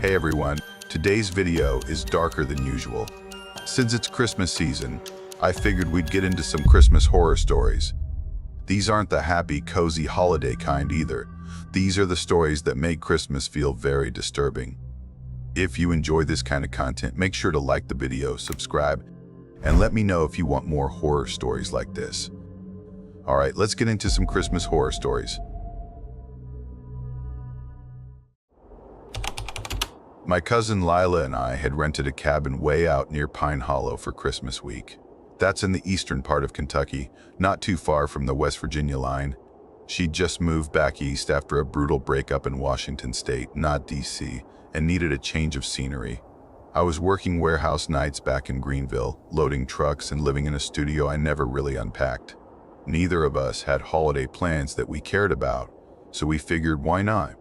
Hey everyone, today's video is darker than usual. Since it's Christmas season, I figured we'd get into some Christmas horror stories. These aren't the happy, cozy holiday kind either. These are the stories that make Christmas feel very disturbing. If you enjoy this kind of content, make sure to like the video, subscribe, and let me know if you want more horror stories like this. Alright, let's get into some Christmas horror stories. My cousin Lila and I had rented a cabin way out near Pine Hollow for Christmas week. That's in the eastern part of Kentucky, not too far from the West Virginia line. She'd just moved back east after a brutal breakup in Washington State, not DC, and needed a change of scenery. I was working warehouse nights back in Greenville, loading trucks and living in a studio I never really unpacked. Neither of us had holiday plans that we cared about, so we figured why not?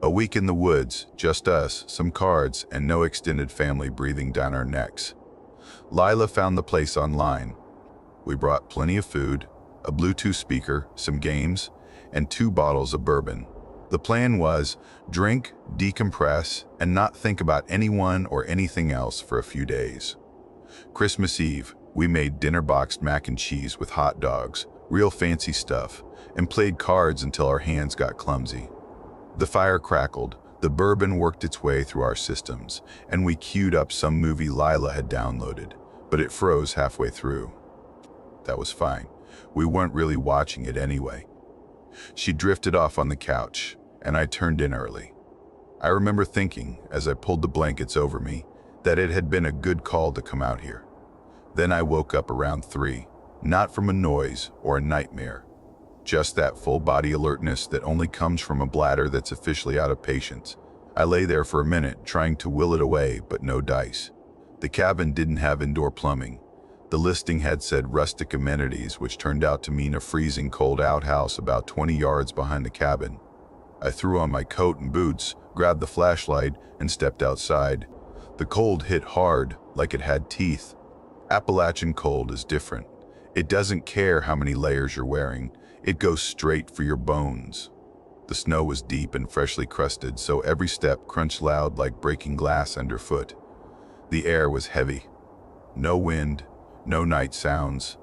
A week in the woods, just us, some cards, and no extended family breathing down our necks. Lila found the place online. We brought plenty of food, a Bluetooth speaker, some games, and 2 bottles of bourbon. The plan was drink, decompress, and not think about anyone or anything else for a few days. Christmas Eve, we made dinner-boxed mac and cheese with hot dogs, real fancy stuff, and played cards until our hands got clumsy. The fire crackled, the bourbon worked its way through our systems, and we queued up some movie Lila had downloaded, but it froze halfway through. That was fine. We weren't really watching it anyway. She drifted off on the couch, and I turned in early. I remember thinking, as I pulled the blankets over me, that it had been a good call to come out here. Then I woke up around 3, not from a noise or a nightmare. Just that full-body alertness that only comes from a bladder that's officially out of patience. I lay there for a minute, trying to will it away, but no dice. The cabin didn't have indoor plumbing. The listing had said rustic amenities, which turned out to mean a freezing cold outhouse about 20 yards behind the cabin. I threw on my coat and boots, grabbed the flashlight, and stepped outside. The cold hit hard, like it had teeth. Appalachian cold is different. It doesn't care how many layers you're wearing. It goes straight for your bones. The snow was deep and freshly crusted, so every step crunched loud like breaking glass underfoot. The air was heavy. No wind, no night sounds,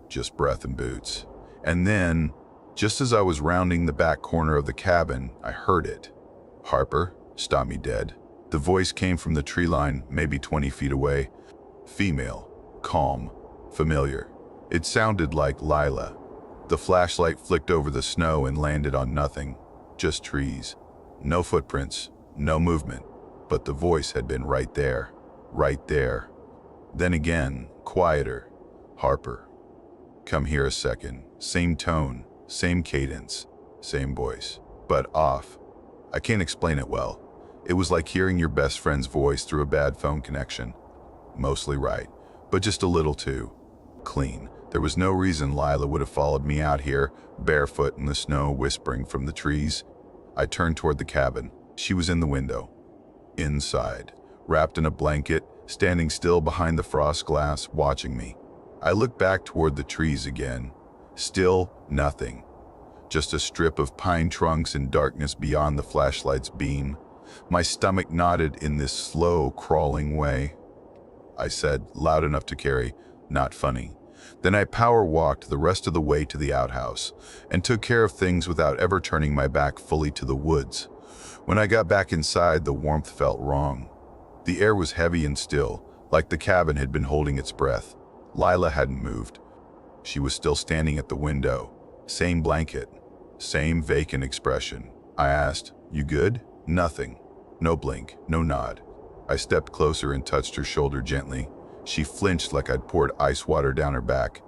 just breath and boots. And then, just as I was rounding the back corner of the cabin, I heard it. "Harper, stop me dead." The voice came from the tree line, maybe 20 feet away. Female, calm, familiar. It sounded like Lila. The flashlight flicked over the snow and landed on nothing, just trees. No footprints, no movement, but the voice had been right there, right there. Then again, quieter. "Harper, come here a second." Same tone, same cadence, same voice, but off. I can't explain it well. It was like hearing your best friend's voice through a bad phone connection. Mostly right, but just a little too clean. There was no reason Lila would have followed me out here, barefoot in the snow, whispering from the trees. I turned toward the cabin. She was in the window. Inside, wrapped in a blanket, standing still behind the frost glass, watching me. I looked back toward the trees again. Still nothing. Just a strip of pine trunks and darkness beyond the flashlight's beam. My stomach knotted in this slow, crawling way. I said, loud enough to carry, "Not funny." Then I power walked the rest of the way to the outhouse and took care of things without ever turning my back fully to the woods. When I got back inside, the warmth felt wrong. The air was heavy and still, like the cabin had been holding its breath. Lila hadn't moved. She was still standing at the window. Same blanket, same vacant expression. I asked, "You good?" Nothing. No blink, no nod. I stepped closer and touched her shoulder gently. She flinched like I'd poured ice water down her back.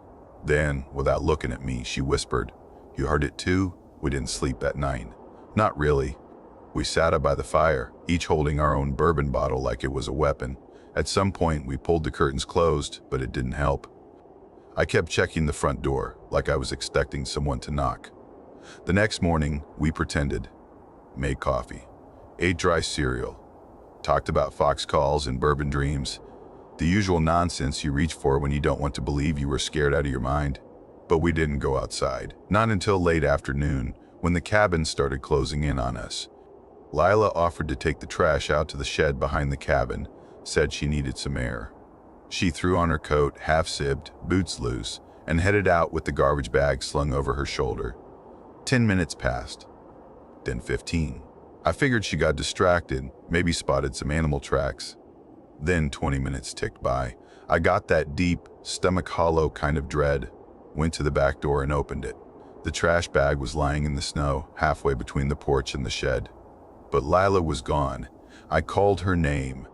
Then, without looking at me, she whispered, "You heard it too? We didn't sleep that night." Not really. We sat up by the fire, each holding our own bourbon bottle like it was a weapon. At some point, we pulled the curtains closed, but it didn't help. I kept checking the front door, like I was expecting someone to knock. The next morning, we pretended. Made coffee. Ate dry cereal. Talked about fox calls and bourbon dreams. The usual nonsense you reach for when you don't want to believe you were scared out of your mind. But we didn't go outside, not until late afternoon, when the cabin started closing in on us. Lila offered to take the trash out to the shed behind the cabin, said she needed some air. She threw on her coat, half-sibbed, boots loose, and headed out with the garbage bag slung over her shoulder. 10 minutes passed, then 15. I figured she got distracted, maybe spotted some animal tracks. Then 20 minutes ticked by. I got that deep, stomach-hollow kind of dread, went to the back door and opened it. The trash bag was lying in the snow, halfway between the porch and the shed. But Lila was gone. I called her name.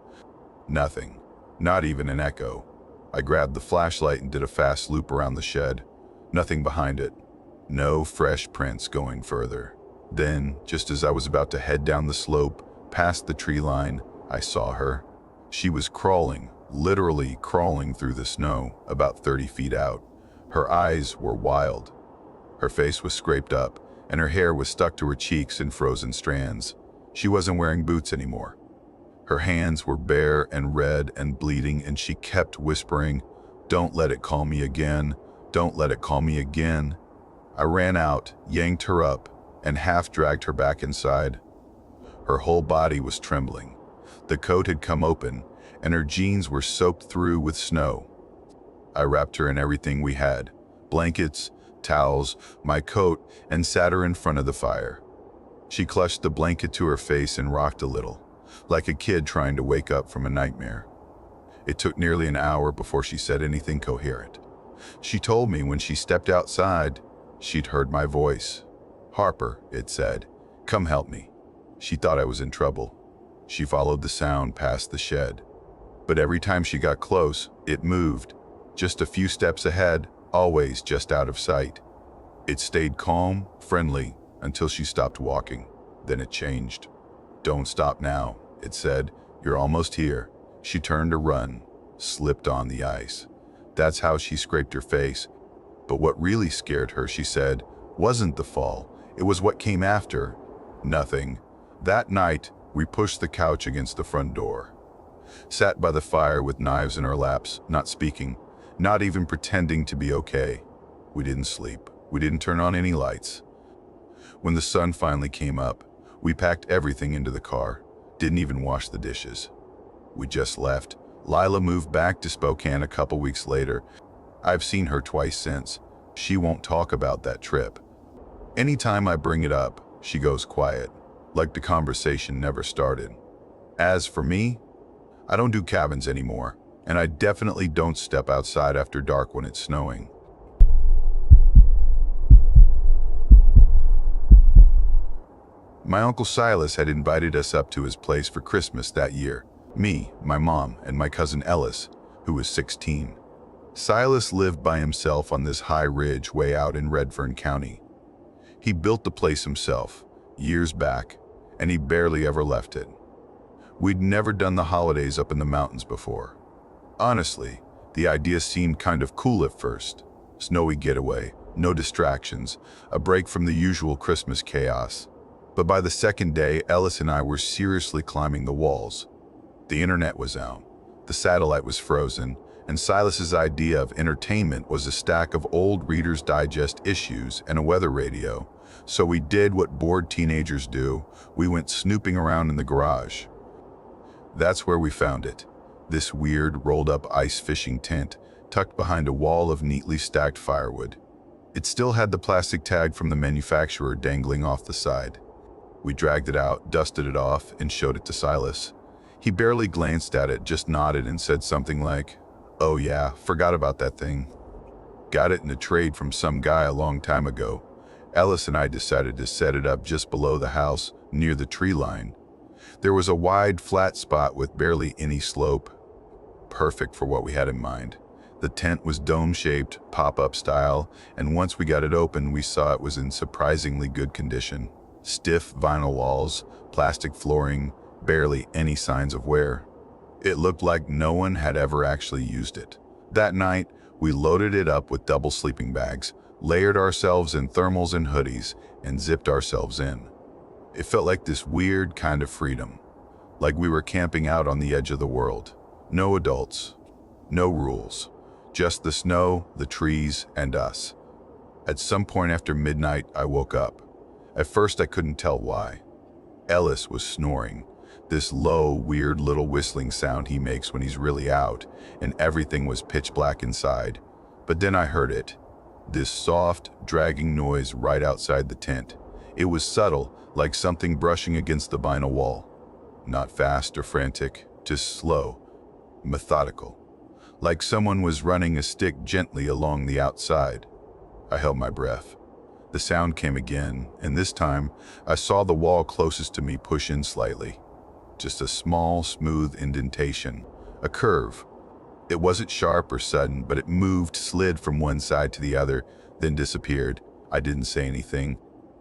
Nothing. Not even an echo. I grabbed the flashlight and did a fast loop around the shed. Nothing behind it. No fresh prints going further. Then, just as I was about to head down the slope, past the tree line, I saw her. She was crawling, literally crawling through the snow, about 30 feet out. Her eyes were wild. Her face was scraped up, and her hair was stuck to her cheeks in frozen strands. She wasn't wearing boots anymore. Her hands were bare and red and bleeding, and she kept whispering, "Don't let it call me again. Don't let it call me again." I ran out, yanked her up, and half-dragged her back inside. Her whole body was trembling. The coat had come open, and her jeans were soaked through with snow. I wrapped her in everything we had, blankets, towels, my coat, and sat her in front of the fire. She clutched the blanket to her face and rocked a little, like a kid trying to wake up from a nightmare. It took nearly an hour before she said anything coherent. She told me when she stepped outside, she'd heard my voice. "Harper," it said, "come help me." She thought I was in trouble. She followed the sound past the shed. But every time she got close, it moved, just a few steps ahead, always just out of sight. It stayed calm, friendly, until she stopped walking. Then it changed. "Don't stop now," it said. "You're almost here." She turned to run, slipped on the ice. That's how she scraped her face. But what really scared her, she said, wasn't the fall. It was what came after. Nothing. That night, we pushed the couch against the front door. Sat by the fire with knives in our laps, not speaking, not even pretending to be okay. We didn't sleep. We didn't turn on any lights. When the sun finally came up, we packed everything into the car, didn't even wash the dishes. We just left. Lila moved back to Spokane a couple weeks later. I've seen her twice since. She won't talk about that trip. Anytime I bring it up, she goes quiet, like the conversation never started. As for me, I don't do cabins anymore, and I definitely don't step outside after dark when it's snowing. My Uncle Silas had invited us up to his place for Christmas that year. Me, my mom, and my cousin Ellis, who was 16. Silas lived by himself on this high ridge way out in Redfern County. He built the place himself, years back, and he barely ever left it. We'd never done the holidays up in the mountains before. Honestly, the idea seemed kind of cool at first. Snowy getaway, no distractions, a break from the usual Christmas chaos. But by the second day, Ellis and I were seriously climbing the walls. The internet was out, the satellite was frozen, and Silas's idea of entertainment was a stack of old Reader's Digest issues and a weather radio. So we did what bored teenagers do. We went snooping around in the garage. That's where we found it, this weird rolled-up ice fishing tent tucked behind a wall of neatly stacked firewood. It still had the plastic tag from the manufacturer dangling off the side. We dragged it out, dusted it off, and showed it to Silas. He barely glanced at it, just nodded and said something like, "Oh yeah, forgot about that thing. Got it in a trade from some guy a long time ago." Ellis and I decided to set it up just below the house, near the tree line. There was a wide, flat spot with barely any slope. Perfect for what we had in mind. The tent was dome-shaped, pop-up style, and once we got it open, we saw it was in surprisingly good condition. Stiff vinyl walls, plastic flooring, barely any signs of wear. It looked like no one had ever actually used it. That night, we loaded it up with double sleeping bags, layered ourselves in thermals and hoodies, and zipped ourselves in. It felt like this weird kind of freedom, like we were camping out on the edge of the world. No adults, no rules, just the snow, the trees, and us. At some point after midnight, I woke up. At first, I couldn't tell why. Ellis was snoring, this low, weird little whistling sound he makes when he's really out, and everything was pitch black inside. But then I heard it, this soft, dragging noise right outside the tent. It was subtle, like something brushing against the vinyl wall. Not fast or frantic, just slow, methodical, like someone was running a stick gently along the outside. I held my breath. The sound came again, and this time I saw the wall closest to me push in slightly. Just a small, smooth indentation, a curve. It wasn't sharp or sudden, but it moved, slid from one side to the other, then disappeared. I didn't say anything.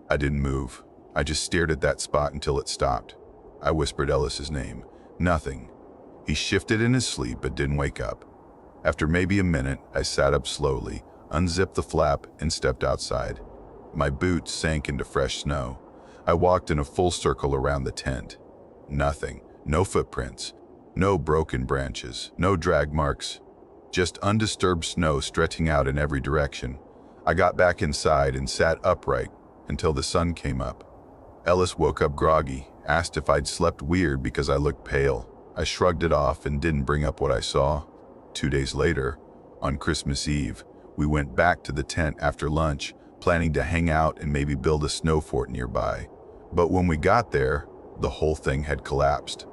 I didn't move. I just stared at that spot until it stopped. I whispered Ellis's name. Nothing. He shifted in his sleep but didn't wake up. After maybe a minute, I sat up slowly, unzipped the flap, and stepped outside. My boots sank into fresh snow. I walked in a full circle around the tent. Nothing. No footprints. No broken branches. No drag marks. Just undisturbed snow stretching out in every direction. I got back inside and sat upright until the sun came up. Ellis woke up groggy, asked if I'd slept weird because I looked pale. I shrugged it off and didn't bring up what I saw. 2 days later, on Christmas Eve, we went back to the tent after lunch, planning to hang out and maybe build a snow fort nearby. But when we got there, the whole thing had collapsed.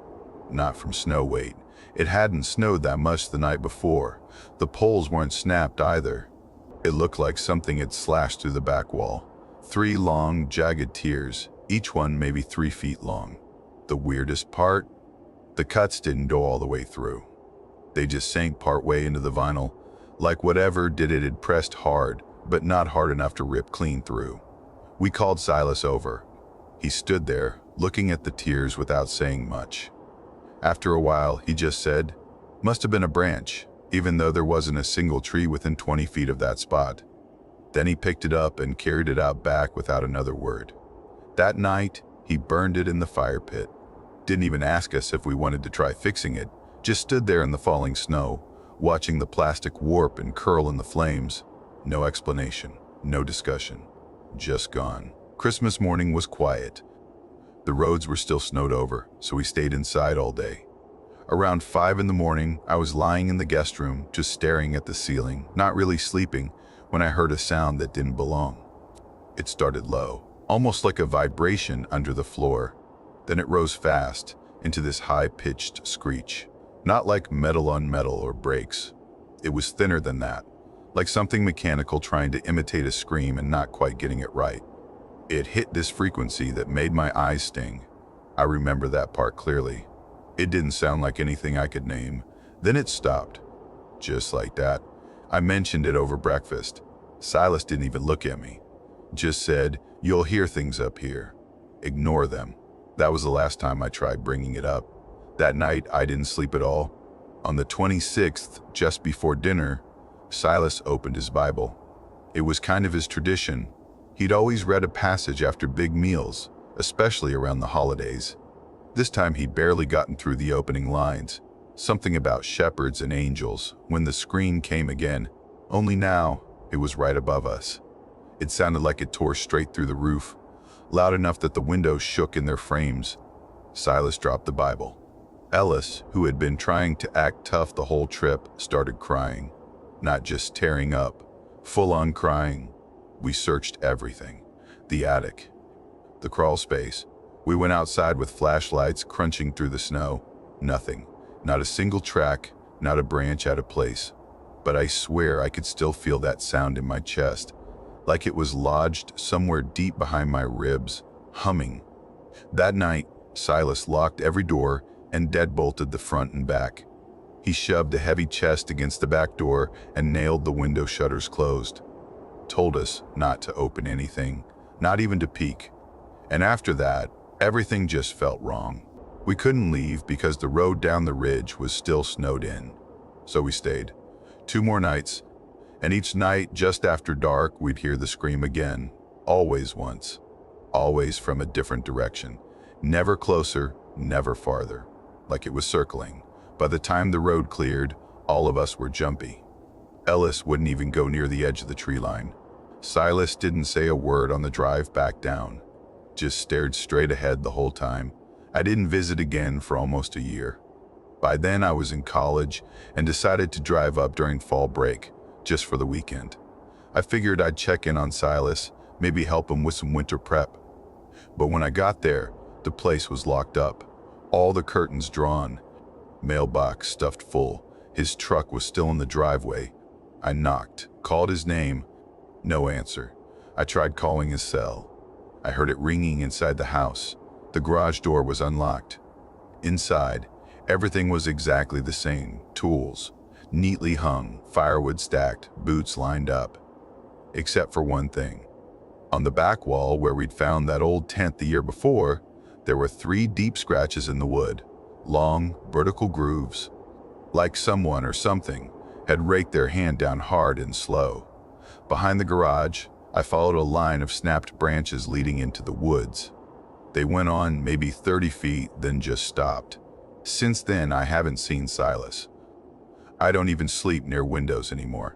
Not from snow weight. It hadn't snowed that much the night before. The poles weren't snapped either. It looked like something had slashed through the back wall. 3 long, jagged tiers, each one maybe 3 feet long. The weirdest part? The cuts didn't go all the way through. They just sank partway into the vinyl, like whatever did it had pressed hard, but not hard enough to rip clean through. We called Silas over. He stood there, looking at the tiers without saying much. After a while, he just said, "Must have been a branch," even though there wasn't a single tree within 20 feet of that spot. Then he picked it up and carried it out back without another word. That night, he burned it in the fire pit. Didn't even ask us if we wanted to try fixing it, just stood there in the falling snow, watching the plastic warp and curl in the flames. No explanation, no discussion, just gone. Christmas morning was quiet. The roads were still snowed over, so we stayed inside all day. Around 5 in the morning, I was lying in the guest room, just staring at the ceiling, not really sleeping, when I heard a sound that didn't belong. It started low, almost like a vibration under the floor. Then it rose fast into this high-pitched screech. Not like metal on metal or brakes. It was thinner than that, like something mechanical trying to imitate a scream and not quite getting it right. It hit this frequency that made my eyes sting. I remember that part clearly. It didn't sound like anything I could name. Then it stopped. Just like that. I mentioned it over breakfast. Silas didn't even look at me. Just said, "You'll hear things up here. Ignore them." That was the last time I tried bringing it up. That night, I didn't sleep at all. On the 26th, just before dinner, Silas opened his Bible. It was kind of his tradition. He'd always read a passage after big meals, especially around the holidays. This time he'd barely gotten through the opening lines. Something about shepherds and angels, when the screen came again. Only now, it was right above us. It sounded like it tore straight through the roof, loud enough that the windows shook in their frames. Silas dropped the Bible. Ellis, who had been trying to act tough the whole trip, started crying. Not just tearing up, full-on crying. We searched everything. The attic, the crawl space. We went outside with flashlights crunching through the snow. Nothing. Not a single track, not a branch out of place. But I swear I could still feel that sound in my chest, like it was lodged somewhere deep behind my ribs, humming. That night, Silas locked every door and deadbolted the front and back. He shoved a heavy chest against the back door and nailed the window shutters closed. Told us not to open anything, not even to peek. And after that, everything just felt wrong. We couldn't leave because the road down the ridge was still snowed in. So we stayed. 2 more nights, and each night just after dark we'd hear the scream again, always once, always from a different direction. Never closer, never farther, like it was circling. By the time the road cleared, all of us were jumpy. Ellis wouldn't even go near the edge of the tree line. Silas didn't say a word on the drive back down. just stared straight ahead the whole time. I didn't visit again for almost a year. By then I was in college and decided to drive up during fall break, just for the weekend. I figured I'd check in on Silas, maybe help him with some winter prep. But when I got there, the place was locked up. All the curtains drawn, mailbox stuffed full. His truck was still in the driveway. I knocked, called his name. No answer. I tried calling his cell. I heard it ringing inside the house. The garage door was unlocked. Inside, everything was exactly the same. Tools, neatly hung, firewood stacked, boots lined up. Except for one thing. On the back wall where we'd found that old tent the year before, there were 3 deep scratches in the wood. Long, vertical grooves. Like someone or something had raked their hand down hard and slow. Behind the garage, I followed a line of snapped branches leading into the woods. They went on maybe 30 feet, then just stopped. Since then, I haven't seen Silas. I don't even sleep near windows anymore.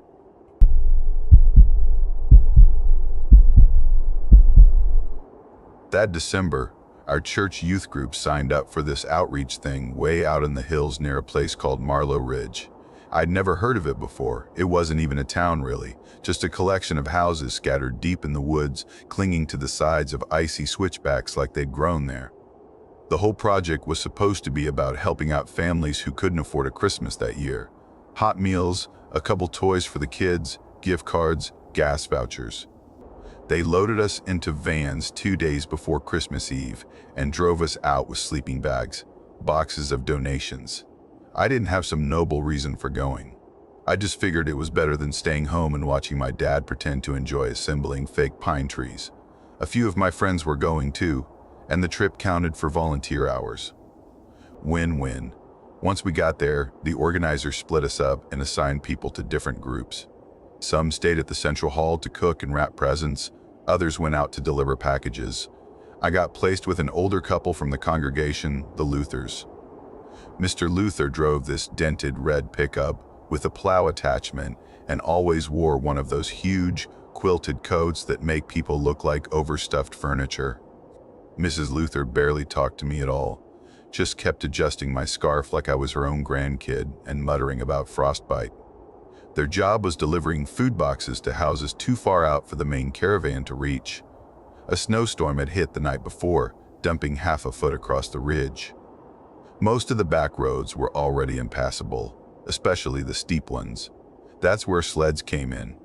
That December, our church youth group signed up for this outreach thing way out in the hills near a place called Marlow Ridge. I'd never heard of it before. It wasn't even a town really, just a collection of houses scattered deep in the woods, clinging to the sides of icy switchbacks like they'd grown there. The whole project was supposed to be about helping out families who couldn't afford a Christmas that year. Hot meals, a couple toys for the kids, gift cards, gas vouchers. They loaded us into vans 2 days before Christmas Eve and drove us out with sleeping bags, boxes of donations. I didn't have some noble reason for going. I just figured it was better than staying home and watching my dad pretend to enjoy assembling fake pine trees. A few of my friends were going too, and the trip counted for volunteer hours. Win-win. Once we got there, the organizers split us up and assigned people to different groups. Some stayed at the central hall to cook and wrap presents, others went out to deliver packages. I got placed with an older couple from the congregation, the Luthers. Mr. Luther drove this dented red pickup with a plow attachment and always wore one of those huge, quilted coats that make people look like overstuffed furniture. Mrs. Luther barely talked to me at all, just kept adjusting my scarf like I was her own grandkid and muttering about frostbite. Their job was delivering food boxes to houses too far out for the main caravan to reach. A snowstorm had hit the night before, dumping half a foot across the ridge. Most of the back roads were already impassable, especially the steep ones. That's where sleds came in.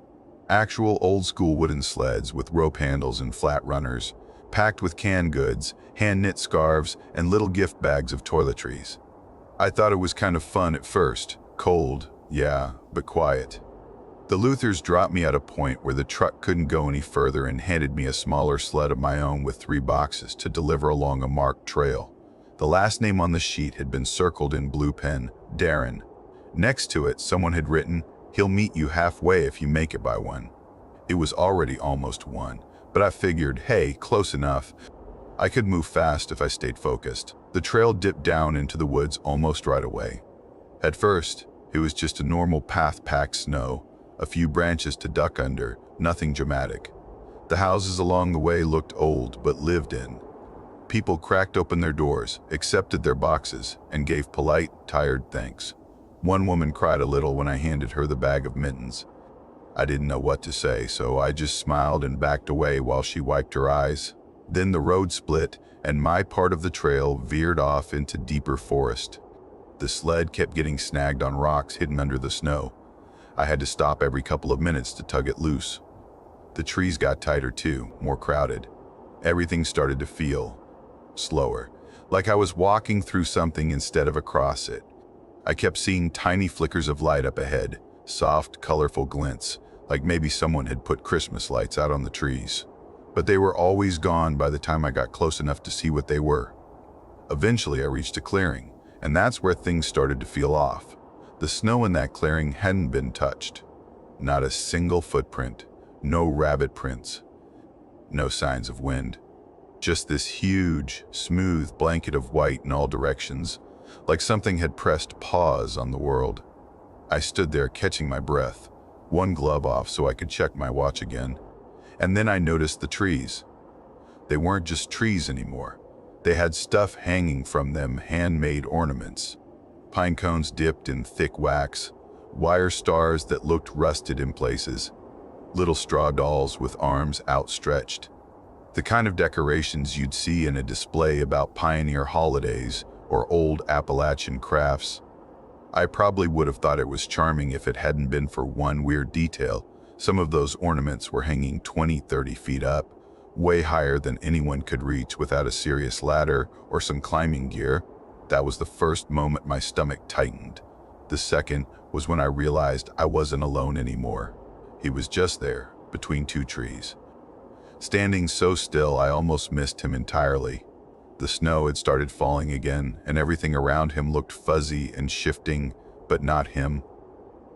Actual old-school wooden sleds with rope handles and flat runners, packed with canned goods, hand-knit scarves, and little gift bags of toiletries. I thought it was kind of fun at first. Cold, yeah, but quiet. The Luthers dropped me at a point where the truck couldn't go any further and handed me a smaller sled of my own with 3 boxes to deliver along a marked trail. The last name on the sheet had been circled in blue pen, Darren. Next to it, someone had written, "He'll meet you halfway if you make it by 1." It was already almost 1, but I figured, hey, close enough. I could move fast if I stayed focused. The trail dipped down into the woods almost right away. At first, it was just a normal path packed snow, a few branches to duck under, nothing dramatic. The houses along the way looked old but lived in. People cracked open their doors, accepted their boxes, and gave polite, tired thanks. One woman cried a little when I handed her the bag of mittens. I didn't know what to say, so I just smiled and backed away while she wiped her eyes. Then the road split, and my part of the trail veered off into deeper forest. The sled kept getting snagged on rocks hidden under the snow. I had to stop every couple of minutes to tug it loose. The trees got tighter too, more crowded. Everything started to feel slower, like I was walking through something instead of across it. I kept seeing tiny flickers of light up ahead, soft, colorful glints, like maybe someone had put Christmas lights out on the trees. But they were always gone by the time I got close enough to see what they were. Eventually I reached a clearing, and that's where things started to feel off. The snow in that clearing hadn't been touched. Not a single footprint, no rabbit prints, no signs of wind. Just this huge, smooth blanket of white in all directions, like something had pressed pause on the world. I stood there catching my breath, one glove off so I could check my watch again. And then I noticed the trees. They weren't just trees anymore. They had stuff hanging from them, handmade ornaments. Pine cones dipped in thick wax, wire stars that looked rusted in places, little straw dolls with arms outstretched. The kind of decorations you'd see in a display about pioneer holidays or old Appalachian crafts. I probably would have thought it was charming if it hadn't been for one weird detail. Some of those ornaments were hanging 20-30 feet up, way higher than anyone could reach without a serious ladder or some climbing gear. That was the first moment my stomach tightened. The second was when I realized I wasn't alone anymore. He was just there, between two trees. Standing so still, I almost missed him entirely. The snow had started falling again, and everything around him looked fuzzy and shifting, but not him.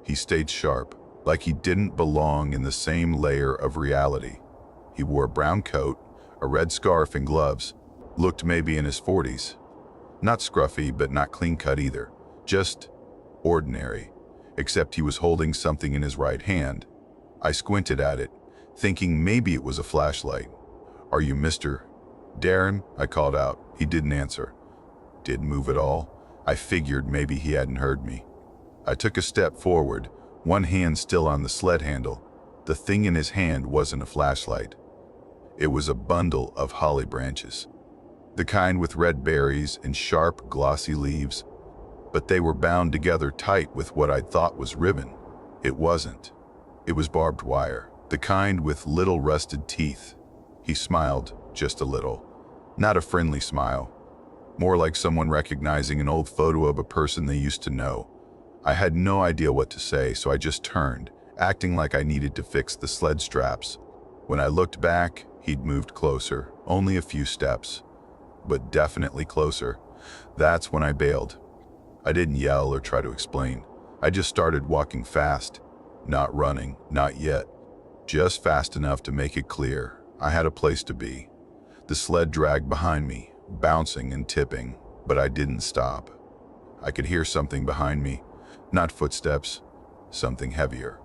He stayed sharp, like he didn't belong in the same layer of reality. He wore a brown coat, a red scarf, and gloves. Looked maybe in his 40s. Not scruffy, but not clean-cut either. Just ordinary, except he was holding something in his right hand. I squinted at it, thinking maybe it was a flashlight. "Are you Mr. Darren?" I called out. He didn't answer. Didn't move at all. I figured maybe he hadn't heard me. I took a step forward, one hand still on the sled handle. The thing in his hand wasn't a flashlight. It was a bundle of holly branches. The kind with red berries and sharp, glossy leaves. But they were bound together tight with what I thought was ribbon. It wasn't. It was barbed wire, the kind with little rusted teeth. He smiled, just a little. Not a friendly smile. More like someone recognizing an old photo of a person they used to know. I had no idea what to say, so I just turned, acting like I needed to fix the sled straps. When I looked back, he'd moved closer, only a few steps, but definitely closer. That's when I bailed. I didn't yell or try to explain. I just started walking fast. Not running, not yet. Just fast enough to make it clear I had a place to be. The sled dragged behind me, bouncing and tipping, but I didn't stop. I could hear something behind me, not footsteps, something heavier.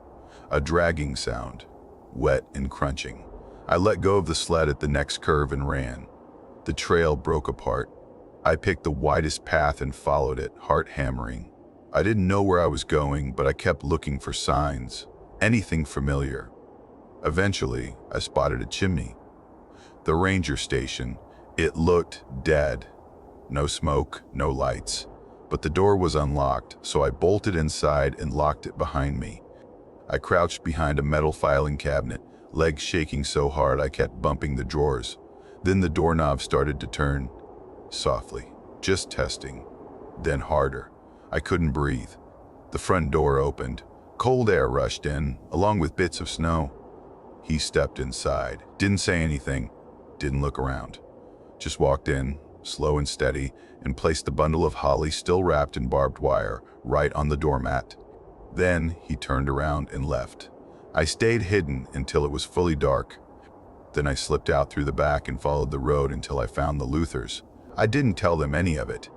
A dragging sound, wet and crunching. I let go of the sled at the next curve and ran. The trail broke apart. I picked the widest path and followed it, heart hammering. I didn't know where I was going, but I kept looking for signs, anything familiar. Eventually, I spotted a chimney. The ranger station. It looked dead. No smoke, no lights. But the door was unlocked, so I bolted inside and locked it behind me. I crouched behind a metal filing cabinet, legs shaking so hard I kept bumping the drawers. Then the doorknob started to turn. Softly, just testing. Then harder. I couldn't breathe. The front door opened. Cold air rushed in, along with bits of snow. He stepped inside, didn't say anything, didn't look around. Just walked in, slow and steady, and placed the bundle of holly still wrapped in barbed wire right on the doormat. Then he turned around and left. I stayed hidden until it was fully dark. Then I slipped out through the back and followed the road until I found the Luthers. I didn't tell them any of it.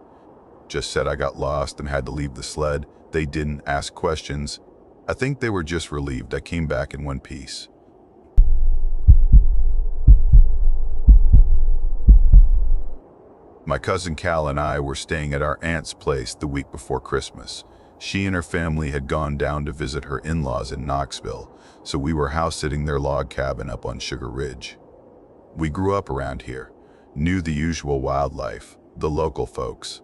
Just said I got lost and had to leave the sled. They didn't ask questions. I think they were just relieved I came back in one piece. My cousin Cal and I were staying at our aunt's place the week before Christmas. She and her family had gone down to visit her in-laws in Knoxville, so we were house-sitting their log cabin up on Sugar Ridge. We grew up around here, knew the usual wildlife, the local folks.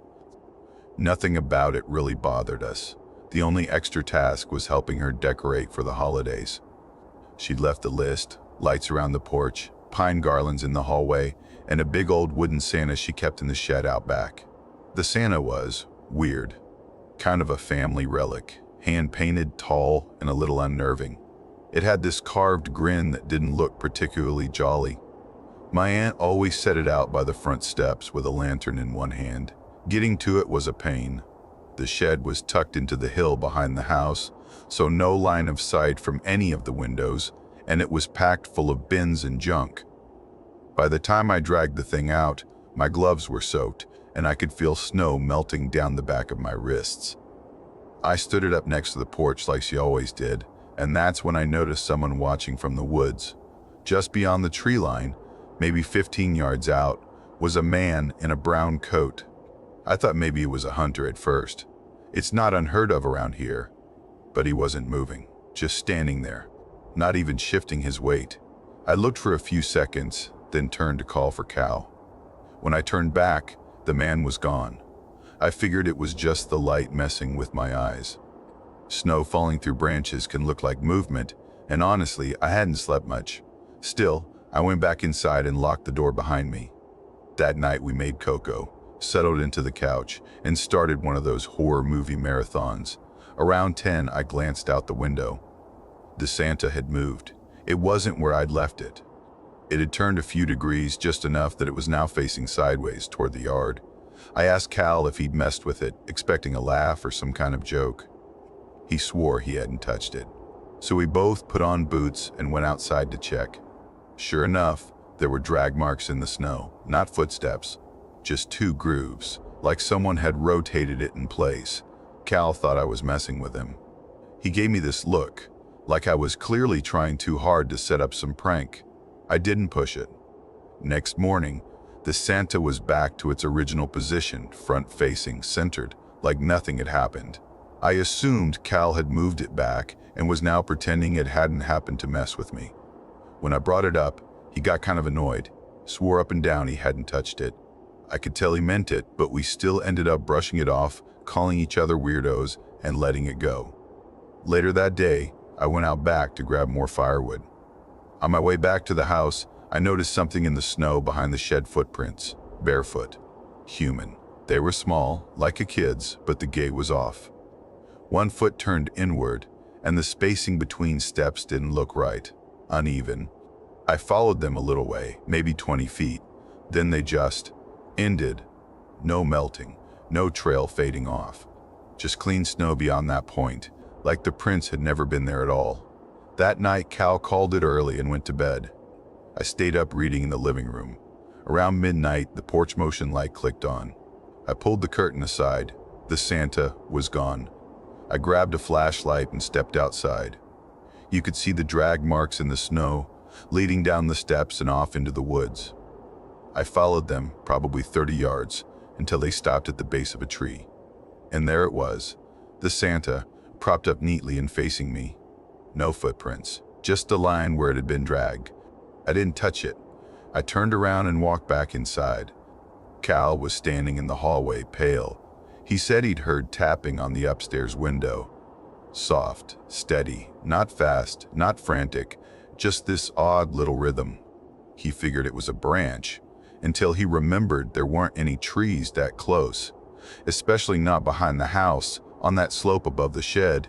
Nothing about it really bothered us. The only extra task was helping her decorate for the holidays. She'd left a list, lights around the porch, pine garlands in the hallway, and a big old wooden Santa she kept in the shed out back. The Santa was weird, kind of a family relic, hand-painted, tall, and a little unnerving. It had this carved grin that didn't look particularly jolly. My aunt always set it out by the front steps with a lantern in one hand. Getting to it was a pain. The shed was tucked into the hill behind the house, so no line of sight from any of the windows, and it was packed full of bins and junk. By the time I dragged the thing out, my gloves were soaked, and I could feel snow melting down the back of my wrists. I stood it up next to the porch like she always did, and that's when I noticed someone watching from the woods. Just beyond the tree line, Maybe 15 yards out was a man in a brown coat. I thought maybe it was a hunter at first. It's not unheard of around here. But he wasn't moving, just standing there, not even shifting his weight. I looked for a few seconds, then turned to call for Cal. When I turned back, the man was gone. I figured it was just the light messing with my eyes. Snow falling through branches can look like movement, and honestly, I hadn't slept much. Still, I went back inside and locked the door behind me. That night we made cocoa, settled into the couch, and started one of those horror movie marathons. Around 10, I glanced out the window. The Santa had moved. It wasn't where I'd left it. It had turned a few degrees, just enough that it was now facing sideways toward the yard. I asked Cal if he'd messed with it, expecting a laugh or some kind of joke. He swore he hadn't touched it. So we both put on boots and went outside to check. Sure enough, there were drag marks in the snow, not footsteps, just two grooves, like someone had rotated it in place. Cal thought I was messing with him. He gave me this look, like I was clearly trying too hard to set up some prank. I didn't push it. Next morning, the Santa was back to its original position, front-facing, centered, like nothing had happened. I assumed Cal had moved it back and was now pretending it hadn't happened to mess with me. When I brought it up, he got kind of annoyed, swore up and down he hadn't touched it. I could tell he meant it, but we still ended up brushing it off, calling each other weirdos, and letting it go. Later that day, I went out back to grab more firewood. On my way back to the house, I noticed something in the snow behind the shed footprints, barefoot, human. They were small, like a kid's, but the gait was off. One foot turned inward, and the spacing between steps didn't look right, uneven. I followed them a little way, maybe 20 feet. Then they just ended. No melting, no trail fading off. Just clean snow beyond that point, like the prints had never been there at all. That night, Cal called it early and went to bed. I stayed up reading in the living room. Around midnight, the porch motion light clicked on. I pulled the curtain aside. The Santa was gone. I grabbed a flashlight and stepped outside. You could see the drag marks in the snow, leading down the steps and off into the woods. I followed them, probably 30 yards, until they stopped at the base of a tree. And there it was, the Santa, propped up neatly and facing me. No footprints, just a line where it had been dragged. I didn't touch it. I turned around and walked back inside. Cal was standing in the hallway, pale. He said he'd heard tapping on the upstairs window. Soft, steady, not fast, not frantic, just this odd little rhythm. He figured it was a branch, until he remembered there weren't any trees that close, especially not behind the house, on that slope above the shed.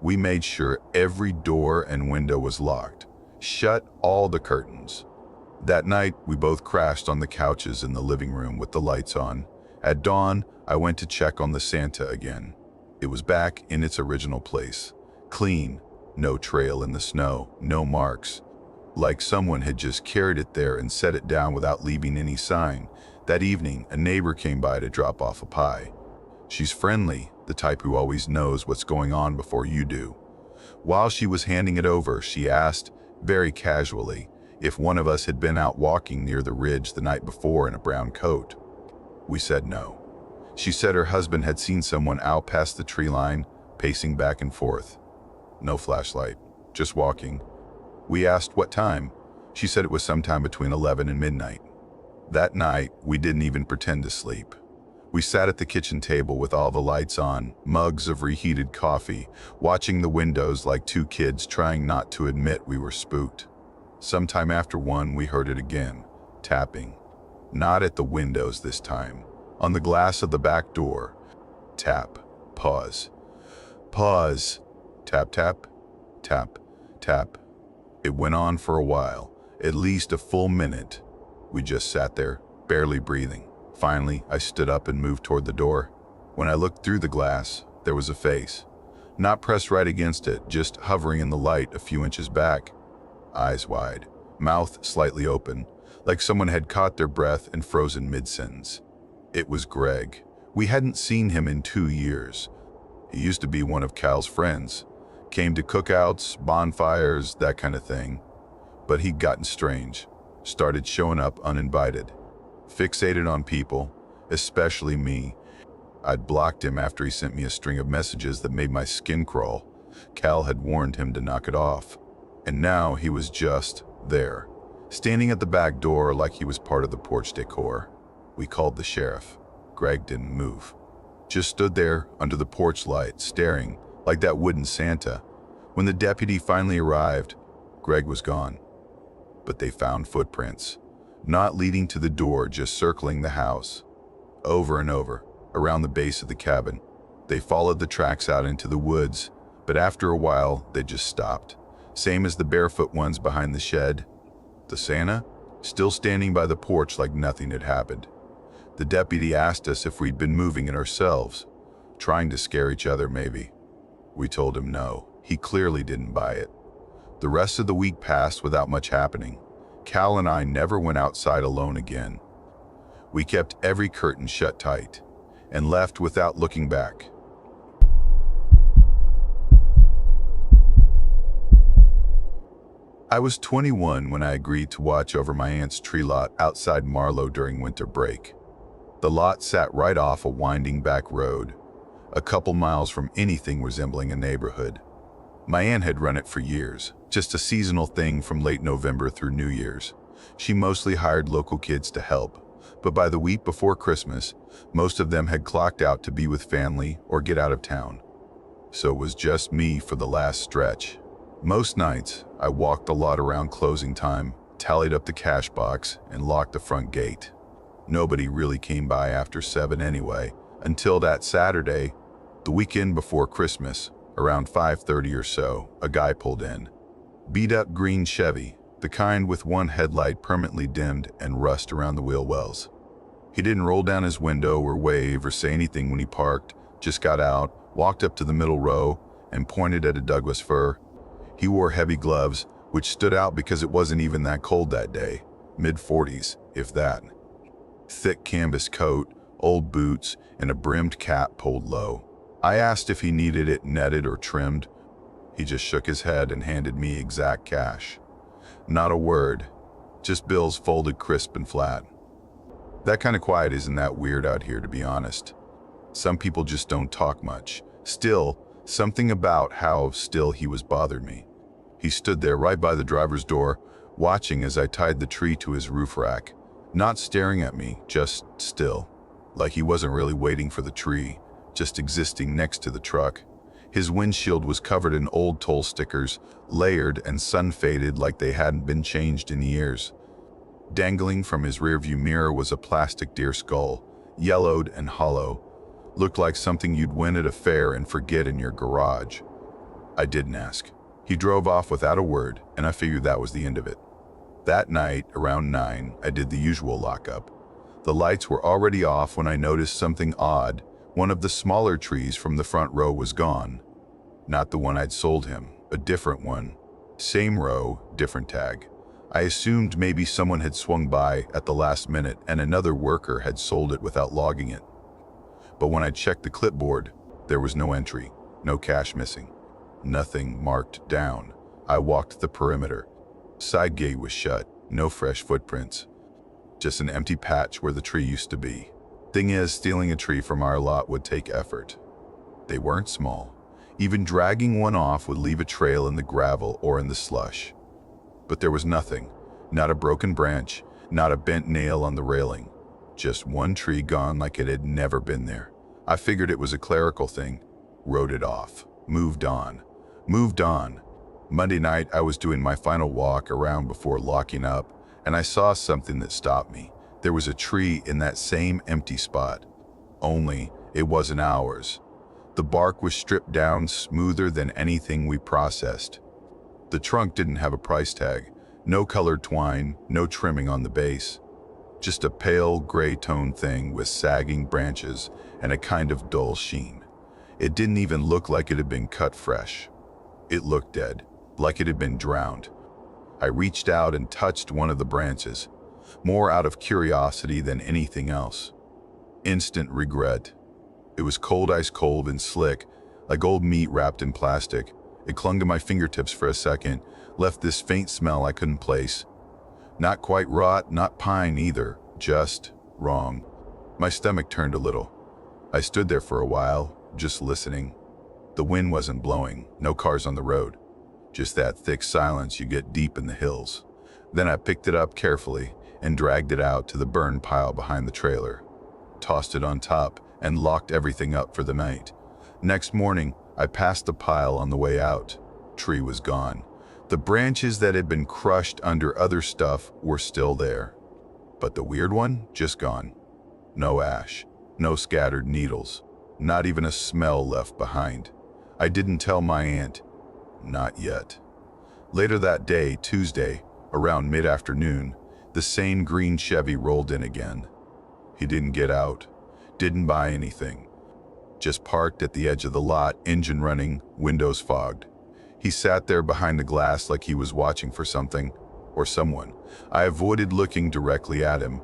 We made sure every door and window was locked, shut all the curtains. That night, we both crashed on the couches in the living room with the lights on. At dawn, I went to check on the Santa again. It was back in its original place, clean, no trail in the snow, no marks. Like someone had just carried it there and set it down without leaving any sign. That evening, a neighbor came by to drop off a pie. She's friendly, the type who always knows what's going on before you do. While she was handing it over, she asked, very casually, if one of us had been out walking near the ridge the night before in a brown coat. We said no. She said her husband had seen someone out past the tree line, pacing back and forth. No flashlight, just walking. We asked what time. She said it was sometime between 11 and midnight. That night, we didn't even pretend to sleep. We sat at the kitchen table with all the lights on, mugs of reheated coffee, watching the windows like two kids trying not to admit we were spooked. Sometime after 1, we heard it again, tapping. Not at the windows this time, on the glass of the back door. Tap, pause, pause, tap, tap, tap, tap. It went on for a while, at least a full minute. We just sat there, barely breathing. Finally, I stood up and moved toward the door. When I looked through the glass, there was a face. Not pressed right against it, just hovering in the light a few inches back. Eyes wide, mouth slightly open, like someone had caught their breath and frozen mid-sentence. It was Greg. We hadn't seen him in 2 years. He used to be one of Cal's friends. Came to cookouts, bonfires, that kind of thing. But he'd gotten strange. started showing up uninvited. Fixated on people, especially me. I'd blocked him after he sent me a string of messages that made my skin crawl. Cal had warned him to knock it off. And now he was just there, standing at the back door like he was part of the porch decor. We called the sheriff. Greg didn't move. Just stood there under the porch light, staring like that wooden Santa. When the deputy finally arrived, Greg was gone. But they found footprints, not leading to the door, just circling the house. Over and over, around the base of the cabin. They followed the tracks out into the woods, but after a while, they just stopped. Same as the barefoot ones behind the shed. The Santa, still standing by the porch like nothing had happened. The deputy asked us if we'd been moving it ourselves, trying to scare each other maybe. We told him no. He clearly didn't buy it. The rest of the week passed without much happening. Cal and I never went outside alone again. We kept every curtain shut tight and left without looking back. I was 21 when I agreed to watch over my aunt's tree lot outside Marlow during winter break. The lot sat right off a winding back road, a couple miles from anything resembling a neighborhood. My aunt had run it for years, just a seasonal thing from late November through New Year's. She mostly hired local kids to help, but by the week before Christmas, most of them had clocked out to be with family or get out of town. So it was just me for the last stretch. Most nights, I walked the lot around closing time, tallied up the cash box, and locked the front gate. Nobody really came by after 7 anyway, until that Saturday, the weekend before Christmas, around 5:30 or so, a guy pulled in. Beat-up green Chevy, the kind with one headlight permanently dimmed and rust around the wheel wells. He didn't roll down his window or wave or say anything when he parked, just got out, walked up to the middle row, and pointed at a Douglas fir. He wore heavy gloves, which stood out because it wasn't even that cold that day, mid-40s, if that. Thick canvas coat, old boots, and a brimmed cap pulled low. I asked if he needed it netted or trimmed. He just shook his head and handed me exact cash. Not a word, just bills folded crisp and flat. That kind of quiet isn't that weird out here, to be honest. Some people just don't talk much. Still, something about how still he was bothered me. He stood there right by the driver's door, watching as I tied the tree to his roof rack. Not staring at me, just still. Like he wasn't really waiting for the tree, just existing next to the truck. His windshield was covered in old toll stickers, layered and sun-faded like they hadn't been changed in years. Dangling from his rearview mirror was a plastic deer skull, yellowed and hollow. Looked like something you'd win at a fair and forget in your garage. I didn't ask. He drove off without a word, and I figured that was the end of it. That night, around 9, I did the usual lockup. The lights were already off when I noticed something odd. One of the smaller trees from the front row was gone. Not the one I'd sold him, a different one. Same row, different tag. I assumed maybe someone had swung by at the last minute and another worker had sold it without logging it. But when I checked the clipboard, there was no entry, no cash missing, nothing marked down. I walked the perimeter. Side gate was shut, no fresh footprints. Just an empty patch where the tree used to be. Thing is, stealing a tree from our lot would take effort. They weren't small. Even dragging one off would leave a trail in the gravel or in the slush. But there was nothing, not a broken branch, not a bent nail on the railing. Just one tree gone like it had never been there. I figured it was a clerical thing. Wrote it off. Moved on. Moved on. Monday night, I was doing my final walk around before locking up, and I saw something that stopped me. There was a tree in that same empty spot. Only, it wasn't ours. The bark was stripped down smoother than anything we processed. The trunk didn't have a price tag. No colored twine, no trimming on the base. Just a pale gray-toned thing with sagging branches and a kind of dull sheen. It didn't even look like it had been cut fresh. It looked dead, like it had been drowned. I reached out and touched one of the branches, more out of curiosity than anything else. Instant regret. It was cold, ice cold and slick, like old meat wrapped in plastic. It clung to my fingertips for a second, left this faint smell I couldn't place. Not quite rot, not pine either, just wrong. My stomach turned a little. I stood there for a while, just listening. The wind wasn't blowing, no cars on the road. Just that thick silence you get deep in the hills. Then I picked it up carefully and dragged it out to the burn pile behind the trailer. Tossed it on top and locked everything up for the night. Next morning, I passed the pile on the way out. Tree was gone. The branches that had been crushed under other stuff were still there. But the weird one, just gone. No ash, no scattered needles, not even a smell left behind. I didn't tell my aunt. Not yet. Later that day, Tuesday, around mid-afternoon, the same green Chevy rolled in again. He didn't get out, didn't buy anything. Just parked at the edge of the lot, engine running, windows fogged. He sat there behind the glass like he was watching for something or someone. I avoided looking directly at him,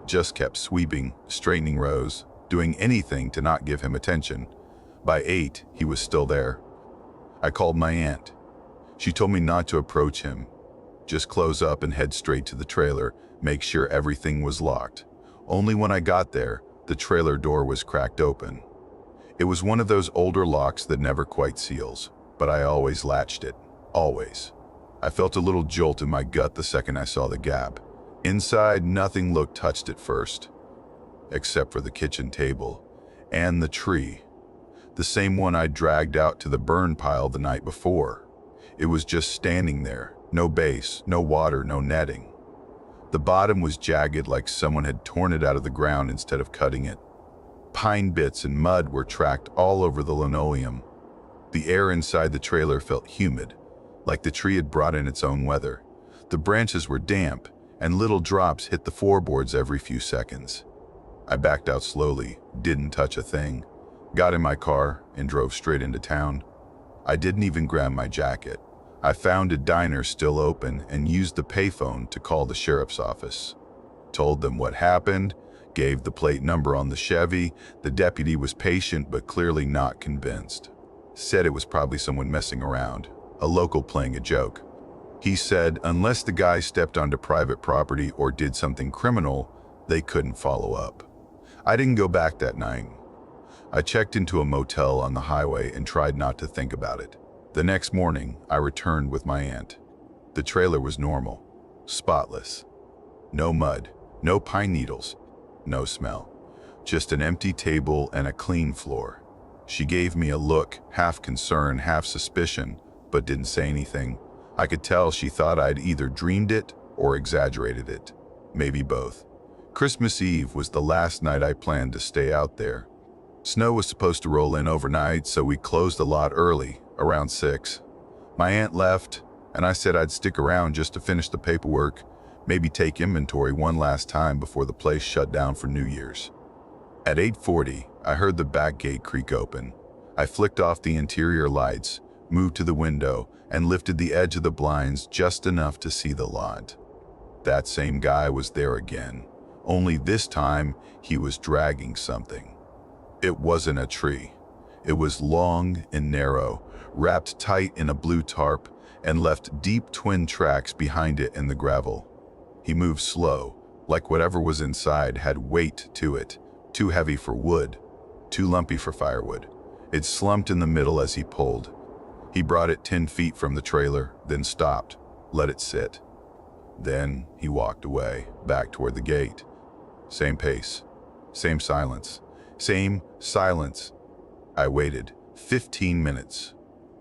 just kept sweeping, straightening rows, doing anything to not give him attention. By 8, he was still there. I called my aunt. She told me not to approach him. Just close up and head straight to the trailer, make sure everything was locked. Only when I got there, the trailer door was cracked open. It was one of those older locks that never quite seals, but I always latched it, always. I felt a little jolt in my gut the second I saw the gap. Inside, nothing looked touched at first, except for the kitchen table and the tree. The same one I dragged out to the burn pile the night before. It was just standing there, no base, no water, no netting. The bottom was jagged like someone had torn it out of the ground instead of cutting it. Pine bits and mud were tracked all over the linoleum. The air inside the trailer felt humid, like the tree had brought in its own weather. The branches were damp, and little drops hit the floorboards every few seconds. I backed out slowly, didn't touch a thing, got in my car, and drove straight into town. I didn't even grab my jacket. I found a diner still open and used the payphone to call the sheriff's office. Told them what happened, gave the plate number on the Chevy. The deputy was patient but clearly not convinced. Said it was probably someone messing around, a local playing a joke. He said unless the guy stepped onto private property or did something criminal, they couldn't follow up. I didn't go back that night. I checked into a motel on the highway and tried not to think about it. The next morning, I returned with my aunt. The trailer was normal, spotless. No mud, no pine needles, no smell. Just an empty table and a clean floor. She gave me a look, half concern, half suspicion, but didn't say anything. I could tell she thought I'd either dreamed it or exaggerated it. Maybe both. Christmas Eve was the last night I planned to stay out there. Snow was supposed to roll in overnight, so we closed the lot early, around 6. My aunt left, and I said I'd stick around just to finish the paperwork, maybe take inventory one last time before the place shut down for New Year's. At 8:40, I heard the back gate creak open. I flicked off the interior lights, moved to the window, and lifted the edge of the blinds just enough to see the lot. That same guy was there again, only this time he was dragging something. It wasn't a tree. It was long and narrow, wrapped tight in a blue tarp, and left deep twin tracks behind it in the gravel. He moved slow, like whatever was inside had weight to it, too heavy for wood, too lumpy for firewood. It slumped in the middle as he pulled. He brought it 10 feet from the trailer, then stopped, let it sit. Then he walked away, back toward the gate. Same pace, same silence, same silence. I waited 15 minutes,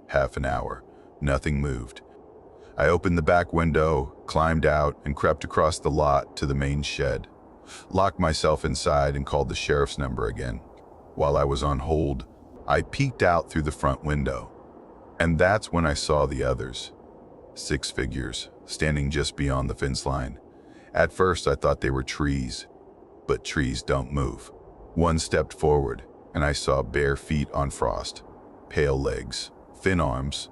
half an hour. Nothing moved. I opened the back window, climbed out, and crept across the lot to the main shed. Locked myself inside and called the sheriff's number again. While I was on hold, I peeked out through the front window. And that's when I saw the others. 6 figures, standing just beyond the fence line. At first I thought they were trees, but trees don't move. One stepped forward, and I saw bare feet on frost, pale legs, thin arms.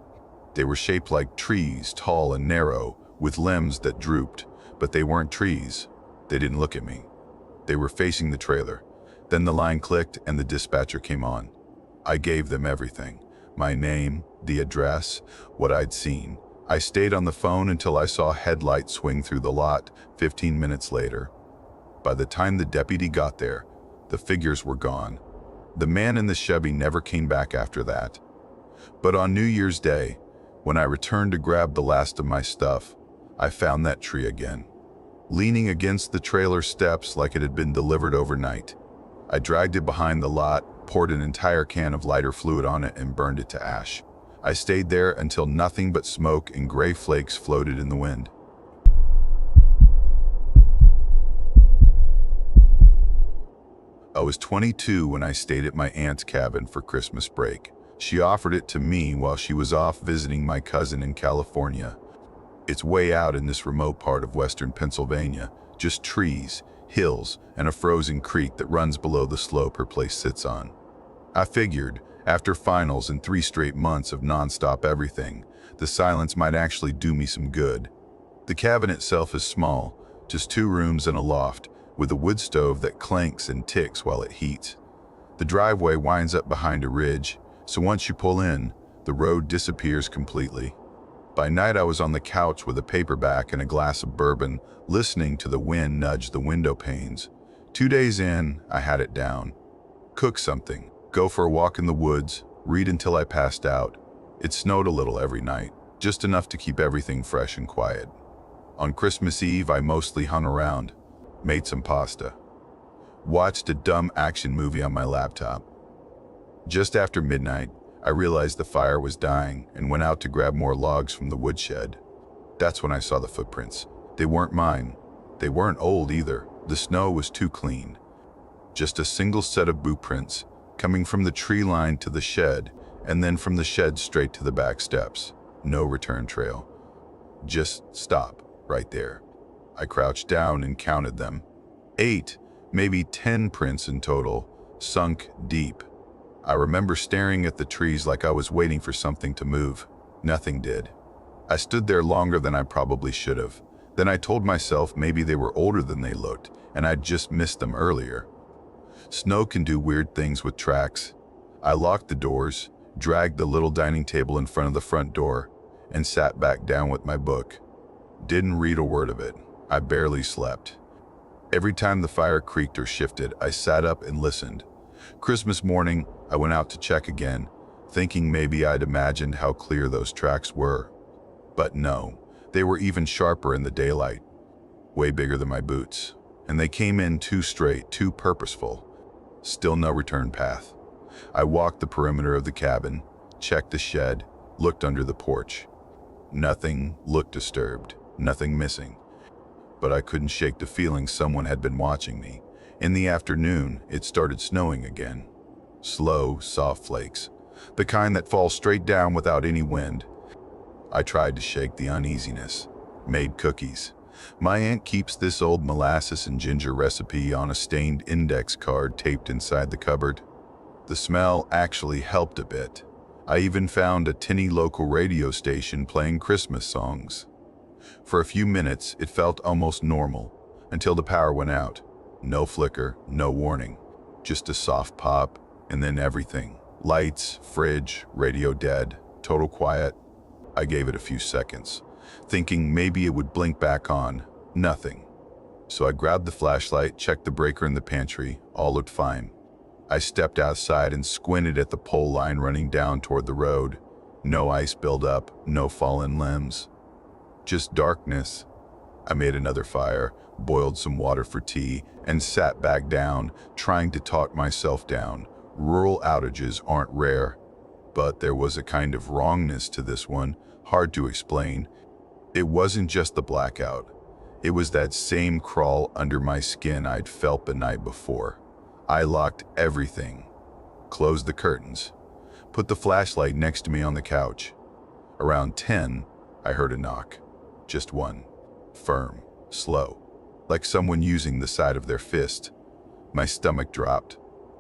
They were shaped like trees, tall and narrow, with limbs that drooped, but they weren't trees. They didn't look at me. They were facing the trailer. Then the line clicked and the dispatcher came on. I gave them everything. My name, the address, what I'd seen. I stayed on the phone until I saw headlights swing through the lot 15 minutes later. By the time the deputy got there, the figures were gone. The man in the Chevy never came back after that. But on New Year's Day, when I returned to grab the last of my stuff, I found that tree again, leaning against the trailer steps like it had been delivered overnight. I dragged it behind the lot, poured an entire can of lighter fluid on it, and burned it to ash. I stayed there until nothing but smoke and gray flakes floated in the wind. I was 22 when I stayed at my aunt's cabin for Christmas break. She offered it to me while she was off visiting my cousin in California. It's way out in this remote part of western Pennsylvania, just trees, hills, and a frozen creek that runs below the slope her place sits on. I figured, after finals and 3 straight months of nonstop everything, the silence might actually do me some good. The cabin itself is small, just 2 rooms and a loft, with a wood stove that clanks and ticks while it heats. The driveway winds up behind a ridge, so once you pull in, the road disappears completely. By night I was on the couch with a paperback and a glass of bourbon, listening to the wind nudge the window panes. 2 days in, I had it down. Cook something, go for a walk in the woods, read until I passed out. It snowed a little every night, just enough to keep everything fresh and quiet. On Christmas Eve, I mostly hung around, made some pasta, watched a dumb action movie on my laptop. Just after midnight, I realized the fire was dying and went out to grab more logs from the woodshed. That's when I saw the footprints. They weren't mine. They weren't old either. The snow was too clean. Just a single set of boot prints, coming from the tree line to the shed, and then from the shed straight to the back steps. No return trail. Just stop, right there. I crouched down and counted them. 8, maybe 10 prints in total, sunk deep. I remember staring at the trees like I was waiting for something to move. Nothing did. I stood there longer than I probably should have. Then I told myself maybe they were older than they looked, and I'd just missed them earlier. Snow can do weird things with tracks. I locked the doors, dragged the little dining table in front of the front door, and sat back down with my book. Didn't read a word of it. I barely slept. Every time the fire creaked or shifted, I sat up and listened. Christmas morning, I went out to check again, thinking maybe I'd imagined how clear those tracks were. But no, they were even sharper in the daylight, way bigger than my boots, and they came in too straight, too purposeful. Still no return path. I walked the perimeter of the cabin, checked the shed, looked under the porch. Nothing looked disturbed, nothing missing. But I couldn't shake the feeling someone had been watching me. In the afternoon, it started snowing again. Slow, soft flakes, the kind that fall straight down without any wind. I tried to shake the uneasiness, made cookies. My aunt keeps this old molasses and ginger recipe on a stained index card taped inside the cupboard. The smell actually helped a bit. I even found a tinny local radio station playing Christmas songs. For a few minutes, it felt almost normal, until the power went out. No flicker, no warning, just a soft pop, and then everything. Lights, fridge, radio dead, total quiet. I gave it a few seconds, thinking maybe it would blink back on. Nothing. So I grabbed the flashlight, checked the breaker in the pantry. All looked fine. I stepped outside and squinted at the pole line running down toward the road. No ice buildup, no fallen limbs. Just darkness. I made another fire, boiled some water for tea, and sat back down, trying to talk myself down. Rural outages aren't rare, but there was a kind of wrongness to this one, hard to explain. It wasn't just the blackout. It was that same crawl under my skin I'd felt the night before. I locked everything, closed the curtains, put the flashlight next to me on the couch. Around 10, I heard a knock. Just one. Firm, slow, like someone using the side of their fist. My stomach dropped.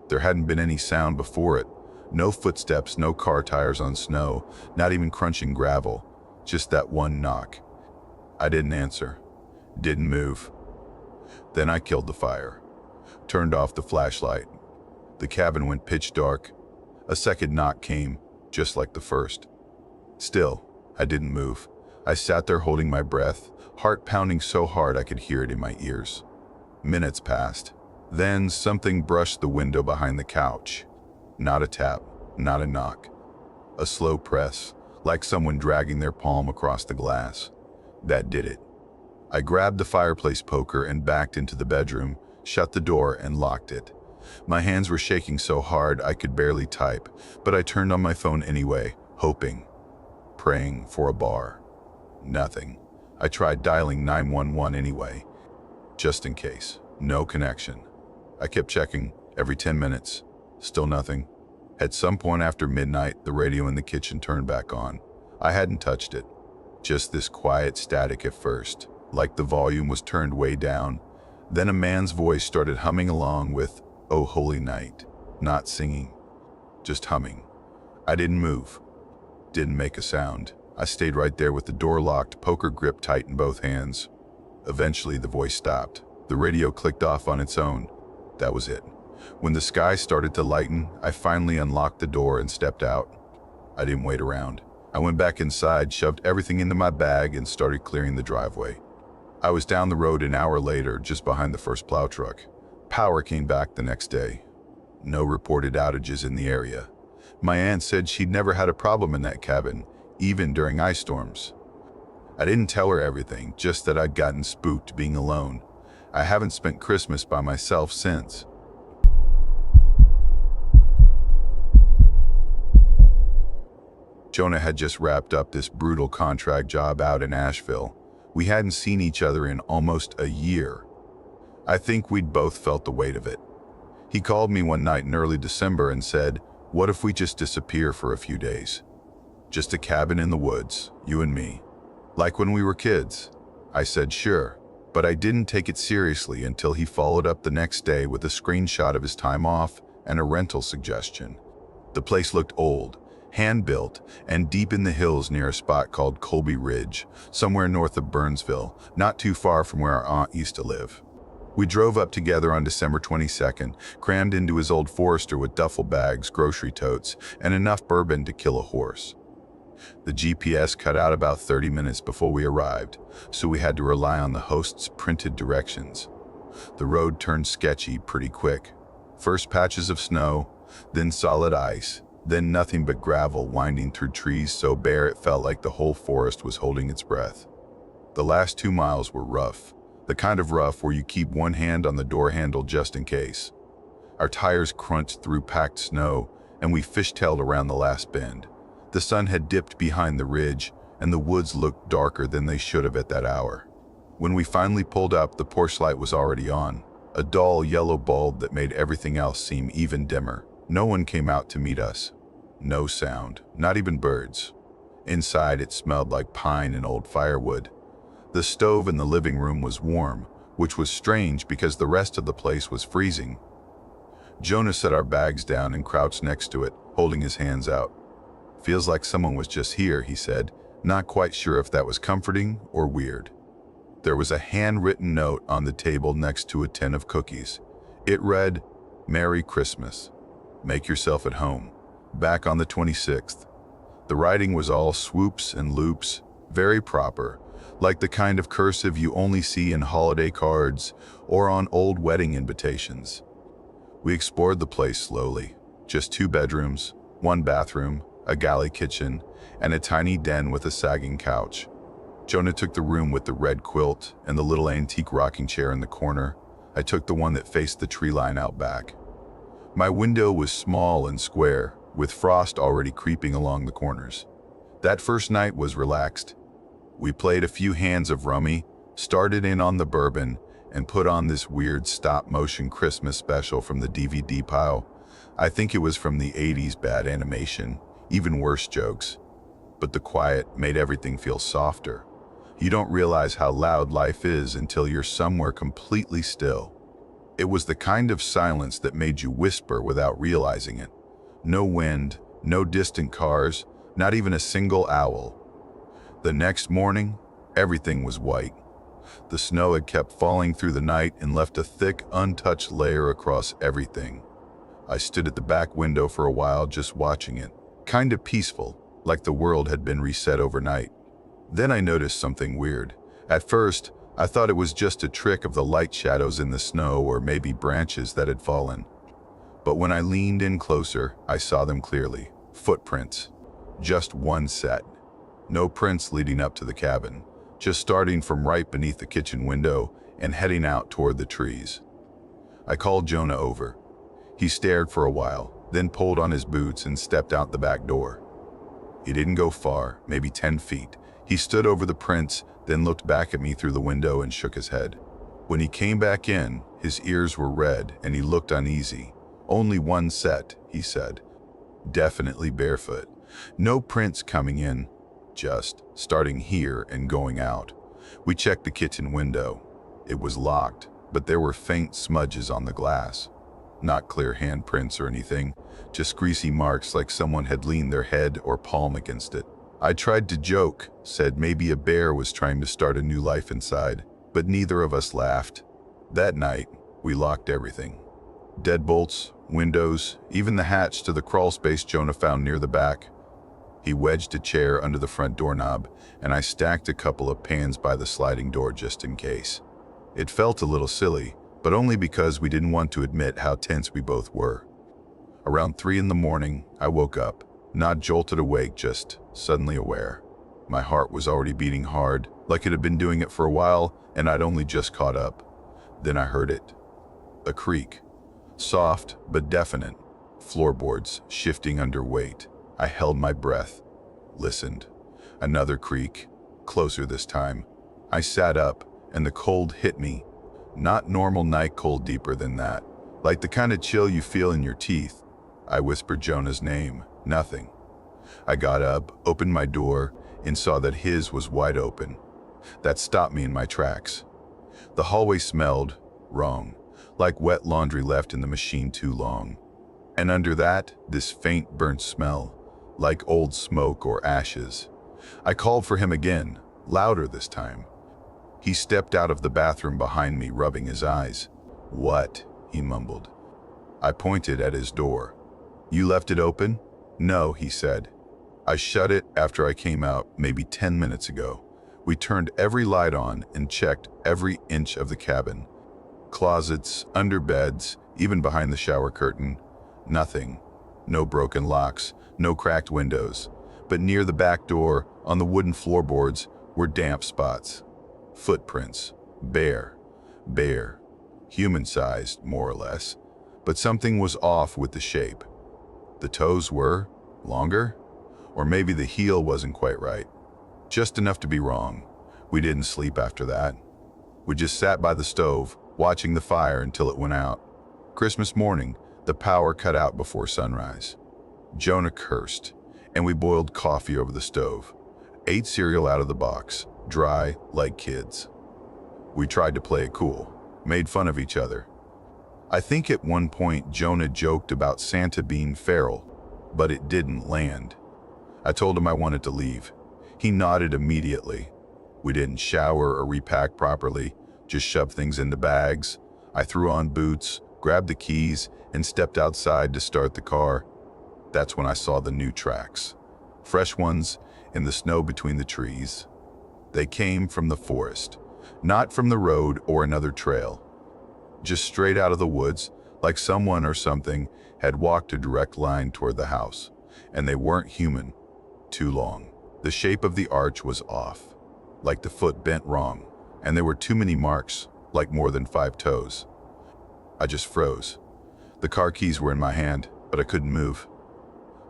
There hadn't been any sound before it. No footsteps, no car tires on snow, not even crunching gravel. Just that one knock. I didn't answer. Didn't move. Then I killed the fire. Turned off the flashlight. The cabin went pitch dark. A second knock came, just like the first. Still, I didn't move. I sat there holding my breath, heart pounding so hard I could hear it in my ears. Minutes passed. Then something brushed the window behind the couch. Not a tap, not a knock. A slow press, like someone dragging their palm across the glass. That did it. I grabbed the fireplace poker and backed into the bedroom, shut the door and locked it. My hands were shaking so hard I could barely type, but I turned on my phone anyway, hoping, praying for a bar. Nothing. I tried dialing 911 anyway, just in case. No connection. I kept checking every 10 minutes. Still nothing. At some point after midnight, the radio in the kitchen turned back on. I hadn't touched it. Just this quiet static at first, like the volume was turned way down. Then a man's voice started humming along with, "Oh Holy Night." Not singing, just humming. I didn't move. Didn't make a sound. I stayed right there with the door locked, poker grip tight in both hands. Eventually the voice stopped. The radio clicked off on its own. That was it. When the sky started to lighten, I finally unlocked the door and stepped out. I didn't wait around. I went back inside, shoved everything into my bag, and started clearing the driveway. I was down the road an hour later, just behind the first plow truck. Power came back the next day. No reported outages in the area. My aunt said she'd never had a problem in that cabin, even during ice storms. I didn't tell her everything, just that I'd gotten spooked being alone. I haven't spent Christmas by myself since. Jonah had just wrapped up this brutal contract job out in Asheville. We hadn't seen each other in almost a year. I think we'd both felt the weight of it. He called me one night in early December and said, "What if we just disappear for a few days? Just a cabin in the woods, you and me. Like when we were kids." I said sure, but I didn't take it seriously until he followed up the next day with a screenshot of his time off and a rental suggestion. The place looked old, hand-built, and deep in the hills near a spot called Colby Ridge, somewhere north of Burnsville, not too far from where our aunt used to live. We drove up together on December 22nd, crammed into his old Forester with duffel bags, grocery totes, and enough bourbon to kill a horse. The GPS cut out about 30 minutes before we arrived, so we had to rely on the host's printed directions. The road turned sketchy pretty quick. First patches of snow, then solid ice, then nothing but gravel winding through trees so bare it felt like the whole forest was holding its breath. The last 2 miles were rough, the kind of rough where you keep one hand on the door handle just in case. Our tires crunched through packed snow, and we fishtailed around the last bend. The sun had dipped behind the ridge, and the woods looked darker than they should have at that hour. When we finally pulled up, the porch light was already on, a dull yellow bulb that made everything else seem even dimmer. No one came out to meet us. No sound, not even birds. Inside, it smelled like pine and old firewood. The stove in the living room was warm, which was strange because the rest of the place was freezing. Jonah set our bags down and crouched next to it, holding his hands out. "Feels like someone was just here," he said, not quite sure if that was comforting or weird. There was a handwritten note on the table next to a tin of cookies. It read, "Merry Christmas. Make yourself at home. Back on the 26th. The writing was all swoops and loops, very proper, like the kind of cursive you only see in holiday cards or on old wedding invitations. We explored the place slowly. Just 2 bedrooms, 1 bathroom, a galley kitchen, and a tiny den with a sagging couch. Jonah took the room with the red quilt and the little antique rocking chair in the corner. I took the one that faced the tree line out back. My window was small and square, with frost already creeping along the corners. That first night was relaxed. We played a few hands of rummy, started in on the bourbon, and put on this weird stop-motion Christmas special from the DVD pile. I think it was from the 80s, bad animation, even worse jokes. But the quiet made everything feel softer. You don't realize how loud life is until you're somewhere completely still. It was the kind of silence that made you whisper without realizing it. No wind, no distant cars, not even a single owl. The next morning, everything was white. The snow had kept falling through the night and left a thick, untouched layer across everything. I stood at the back window for a while just watching it, kind of peaceful, like the world had been reset overnight. Then I noticed something weird. At first, I thought it was just a trick of the light shadows in the snow or maybe branches that had fallen. But when I leaned in closer, I saw them clearly. Footprints. Just one set. No prints leading up to the cabin, just starting from right beneath the kitchen window and heading out toward the trees. I called Jonah over. He stared for a while, then pulled on his boots and stepped out the back door. He didn't go far, maybe 10 feet. He stood over the prints, then looked back at me through the window and shook his head. When he came back in, his ears were red and he looked uneasy. Only one set, he said. Definitely barefoot. No prints coming in, just starting here and going out. We checked the kitchen window. It was locked, but there were faint smudges on the glass. Not clear handprints or anything, just greasy marks like someone had leaned their head or palm against it. I tried to joke, said maybe a bear was trying to start a new life inside, but neither of us laughed. That night, we locked everything. Deadbolts, windows, even the hatch to the crawl space Jonah found near the back. He wedged a chair under the front doorknob, and I stacked a couple of pans by the sliding door just in case. It felt a little silly, but only because we didn't want to admit how tense we both were. Around 3 in the morning, I woke up, not jolted awake, just suddenly aware. My heart was already beating hard, like it had been doing it for a while, and I'd only just caught up. Then I heard it. A creak. Soft, but definite. Floorboards shifting under weight. I held my breath. Listened. Another creak. Closer this time. I sat up, and the cold hit me. Not normal night cold, deeper than that. Like the kind of chill you feel in your teeth. I whispered Jonah's name. Nothing. I got up, opened my door, and saw that his was wide open. That stopped me in my tracks. The hallway smelled wrong, like wet laundry left in the machine too long. And under that, this faint burnt smell, like old smoke or ashes. I called for him again, louder this time. He stepped out of the bathroom behind me, rubbing his eyes. "What?" he mumbled. I pointed at his door. "You left it open?" "No," he said. "I shut it after I came out, maybe 10 minutes ago." We turned every light on and checked every inch of the cabin. Closets, under beds, even behind the shower curtain. Nothing. No broken locks, no cracked windows. But near the back door, on the wooden floorboards, were damp spots. Footprints. Bare. Human-sized, more or less. But something was off with the shape. The toes were longer? Or maybe the heel wasn't quite right. Just enough to be wrong. We didn't sleep after that. We just sat by the stove, watching the fire until it went out. Christmas morning, the power cut out before sunrise. Jonah cursed, and we boiled coffee over the stove. Ate cereal out of the box, dry like kids. We tried to play it cool, made fun of each other. I think at one point Jonah joked about Santa being feral, but it didn't land. I told him I wanted to leave. He nodded immediately. We didn't shower or repack properly, just shoved things into bags. I threw on boots, grabbed the keys, and stepped outside to start the car. That's when I saw the new tracks. Fresh ones in the snow between the trees. They came from the forest, not from the road or another trail. Just straight out of the woods, like someone or something had walked a direct line toward the house. And they weren't human. Too long. The shape of the arch was off, like the foot bent wrong, and there were too many marks, like more than 5 toes. I just froze. The car keys were in my hand, but I couldn't move.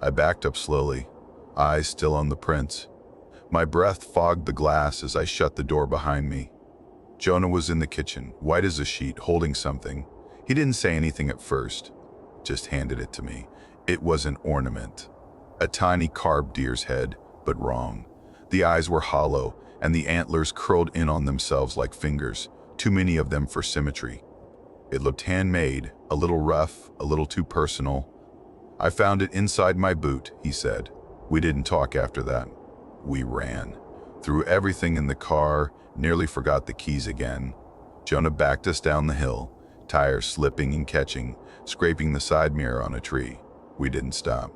I backed up slowly, eyes still on the prints. My breath fogged the glass as I shut the door behind me. Jonah was in the kitchen, white as a sheet, holding something. He didn't say anything at first, just handed it to me. It was an ornament. A tiny carved deer's head, but wrong. The eyes were hollow, and the antlers curled in on themselves like fingers, too many of them for symmetry. It looked handmade, a little rough, a little too personal. "I found it inside my boot," he said. We didn't talk after that. We ran. Threw everything in the car, nearly forgot the keys again. Jonah backed us down the hill, tires slipping and catching, scraping the side mirror on a tree. We didn't stop.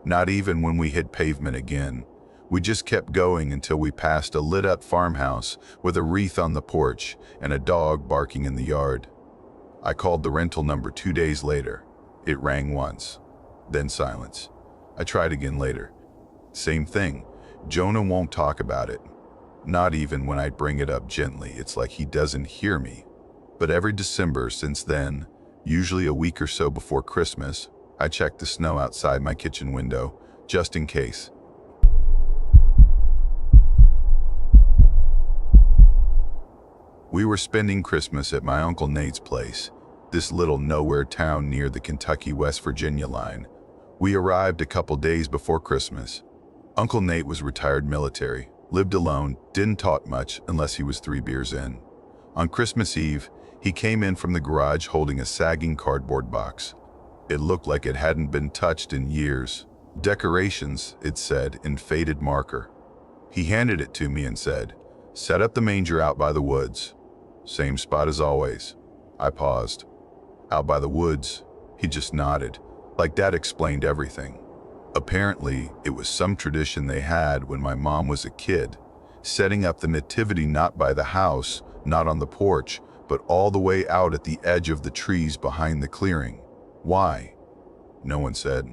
Not even when we hit pavement again. We just kept going until we passed a lit-up farmhouse with a wreath on the porch and a dog barking in the yard. I called the rental number 2 days later. It rang once, then silence. I tried again later. Same thing. Jonah won't talk about it. Not even when I bring it up gently. It's like he doesn't hear me. But every December since then, usually a week or so before Christmas, I check the snow outside my kitchen window, just in case. We were spending Christmas at my Uncle Nate's place, this little nowhere town near the Kentucky-West Virginia line. We arrived a couple days before Christmas. Uncle Nate was retired military, lived alone, didn't talk much unless he was 3 beers in. On Christmas Eve, he came in from the garage holding a sagging cardboard box. It looked like it hadn't been touched in years. Decorations, it said in faded marker. He handed it to me and said, "Set up the manger out by the woods." Same spot as always. I paused. Out by the woods? He just nodded, like that explained everything. Apparently, it was some tradition they had when my mom was a kid, setting up the nativity not by the house, not on the porch, but all the way out at the edge of the trees behind the clearing. Why? No one said.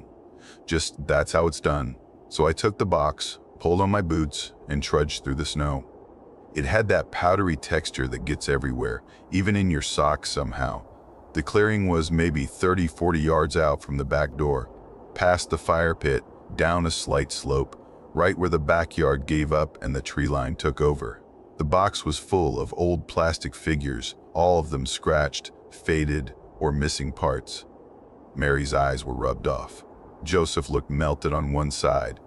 Just that's how it's done. So I took the box, pulled on my boots, and trudged through the snow. It had that powdery texture that gets everywhere, even in your socks somehow. The clearing was maybe 30-40 yards out from the back door, past the fire pit, down a slight slope, right where the backyard gave up and the tree line took over. The box was full of old plastic figures, all of them scratched, faded, or missing parts. Mary's eyes were rubbed off. Joseph looked melted on one side.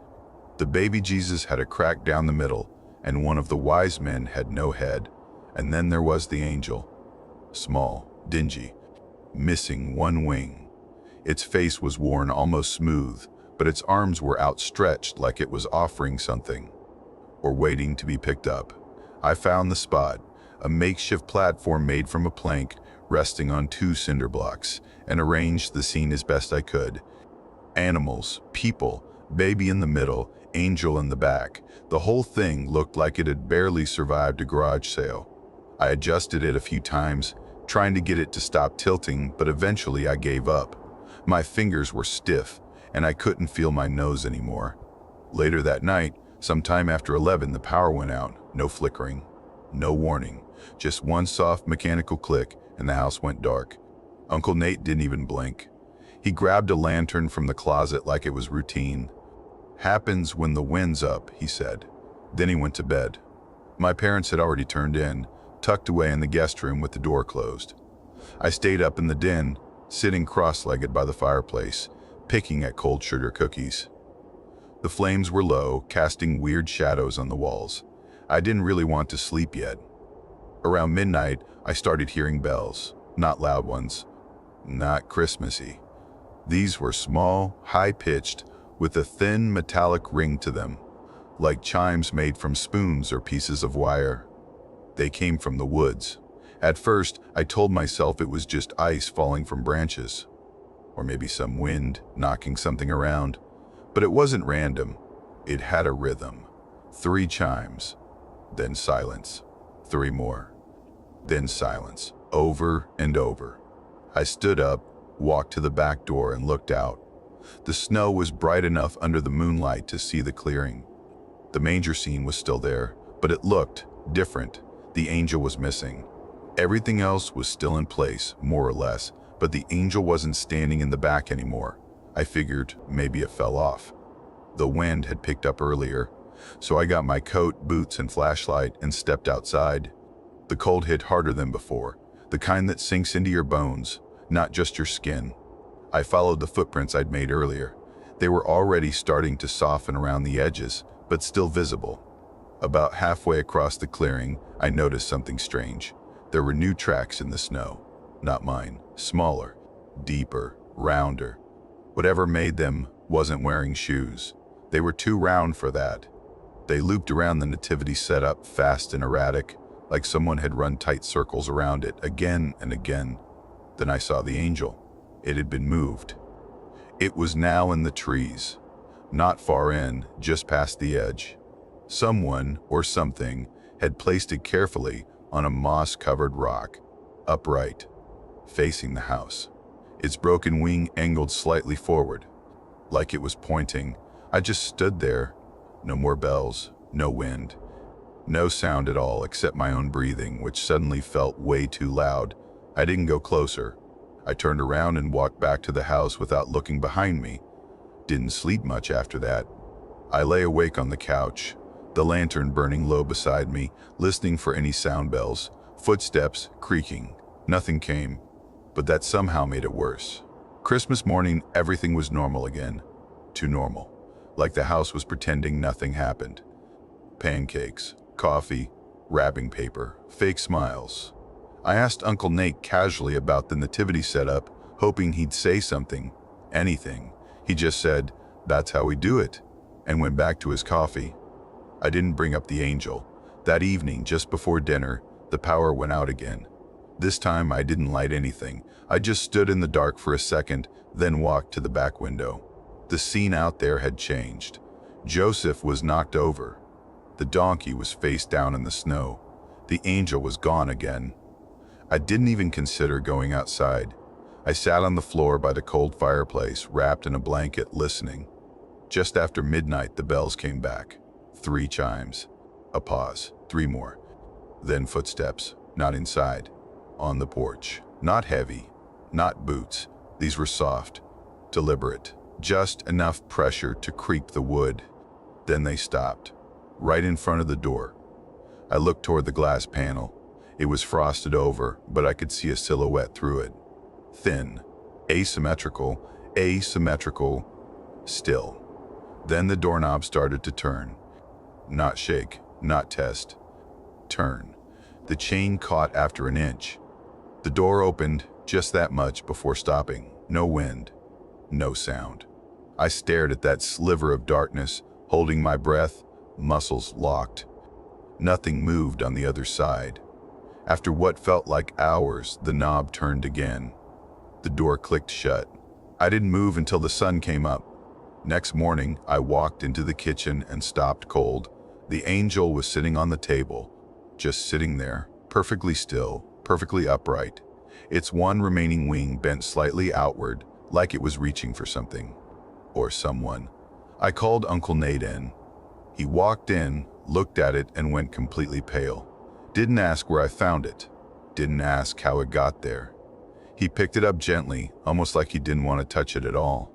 The baby Jesus had a crack down the middle, and one of the wise men had no head. And then there was the angel. Small, dingy, missing one wing. Its face was worn almost smooth, but its arms were outstretched like it was offering something, or waiting to be picked up. I found the spot, a makeshift platform made from a plank, resting on 2 cinder blocks, and arranged the scene as best I could. Animals, people, baby in the middle, angel in the back. The whole thing looked like it had barely survived a garage sale. I adjusted it a few times, trying to get it to stop tilting, but eventually I gave up. My fingers were stiff, and I couldn't feel my nose anymore. Later that night, sometime after 11, the power went out. No flickering, no warning, just one soft mechanical click, and the house went dark. Uncle Nate didn't even blink. He grabbed a lantern from the closet like it was routine. "Happens when the wind's up," he said. Then he went to bed. My parents had already turned in, tucked away in the guest room with the door closed. I stayed up in the den, sitting cross-legged by the fireplace, picking at cold sugar cookies. The flames were low, casting weird shadows on the walls. I didn't really want to sleep yet. Around midnight, I started hearing bells, not loud ones, not Christmassy. These were small, high-pitched, with a thin metallic ring to them, like chimes made from spoons or pieces of wire. They came from the woods. At first, I told myself it was just ice falling from branches, or maybe some wind knocking something around. But it wasn't random. It had a rhythm. 3 chimes, then silence. 3 more, then silence, over and over. I stood up, walked to the back door, and looked out. The snow was bright enough under the moonlight to see the clearing. The manger scene was still there, but it looked different. The angel was missing. Everything else was still in place, more or less, but the angel wasn't standing in the back anymore. I figured maybe it fell off. The wind had picked up earlier, so I got my coat, boots, and flashlight and stepped outside. The cold hit harder than before, the kind that sinks into your bones, not just your skin. I followed the footprints I'd made earlier. They were already starting to soften around the edges, but still visible. About halfway across the clearing, I noticed something strange. There were new tracks in the snow. Not mine. Smaller, deeper, rounder. Whatever made them wasn't wearing shoes. They were too round for that. They looped around the nativity setup, fast and erratic, like someone had run tight circles around it again and again. Then I saw the angel. It had been moved. It was now in the trees. Not far in, just past the edge. Someone, or something, had placed it carefully on a moss-covered rock, upright, facing the house. Its broken wing angled slightly forward, like it was pointing. I just stood there. No more bells, no wind, no sound at all except my own breathing, which suddenly felt way too loud. I didn't go closer. I turned around and walked back to the house without looking behind me. Didn't sleep much after that. I lay awake on the couch, the lantern burning low beside me, listening for any sound bells, footsteps, creaking. Nothing came, but that somehow made it worse. Christmas morning, everything was normal again. Too normal. Like the house was pretending nothing happened. Pancakes, coffee, wrapping paper, fake smiles. I asked Uncle Nate casually about the nativity setup, hoping he'd say something, anything. He just said, "That's how we do it," and went back to his coffee. I didn't bring up the angel. That evening, just before dinner, the power went out again. This time I didn't light anything. I just stood in the dark for a second, then walked to the back window. The scene out there had changed. Joseph was knocked over. The donkey was face down in the snow. The angel was gone again. I didn't even consider going outside. I sat on the floor by the cold fireplace, wrapped in a blanket, listening. Just after midnight, the bells came back. 3 chimes. A pause. 3 more. Then footsteps, not inside. On the porch. Not heavy. Not boots. These were soft. Deliberate. Just enough pressure to creak the wood. Then they stopped. Right in front of the door. I looked toward the glass panel. It was frosted over, but I could see a silhouette through it. Thin. Asymmetrical. Still. Then the doorknob started to turn. Not shake. Not test. Turn. The chain caught after an inch. The door opened, just that much, before stopping. No wind. No sound. I stared at that sliver of darkness, holding my breath, muscles locked. Nothing moved on the other side. After what felt like hours, the knob turned again. The door clicked shut. I didn't move until the sun came up. Next morning, I walked into the kitchen and stopped cold. The angel was sitting on the table, just sitting there, perfectly still, perfectly upright. Its one remaining wing bent slightly outward, like it was reaching for something. Or someone. I called Uncle Nate in. He walked in, looked at it, and went completely pale. Didn't ask where I found it. Didn't ask how it got there. He picked it up gently, almost like he didn't want to touch it at all.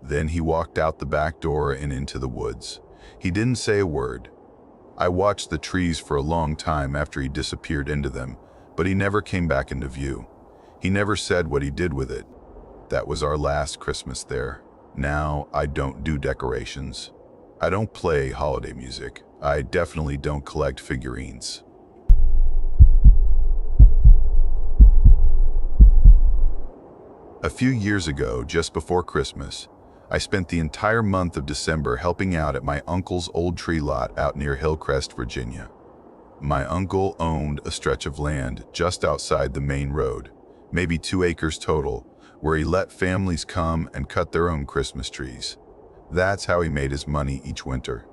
Then he walked out the back door and into the woods. He didn't say a word. I watched the trees for a long time after he disappeared into them, but he never came back into view. He never said what he did with it. That was our last Christmas there. Now I don't do decorations. I don't play holiday music. I definitely don't collect figurines. A few years ago, just before Christmas, I spent the entire month of December helping out at my uncle's old tree lot out near Hillcrest, Virginia. My uncle owned a stretch of land just outside the main road, maybe 2 acres total, where he let families come and cut their own Christmas trees. That's how he made his money each winter.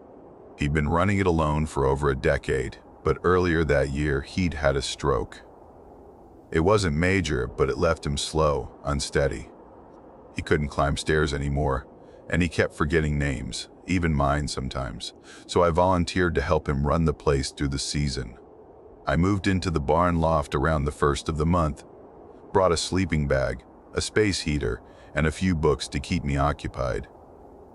He'd been running it alone for over a decade, but earlier that year he'd had a stroke. It wasn't major, but it left him slow, unsteady. He couldn't climb stairs anymore, and he kept forgetting names, even mine sometimes, so I volunteered to help him run the place through the season. I moved into the barn loft around the 1st of the month, brought a sleeping bag, a space heater, and a few books to keep me occupied.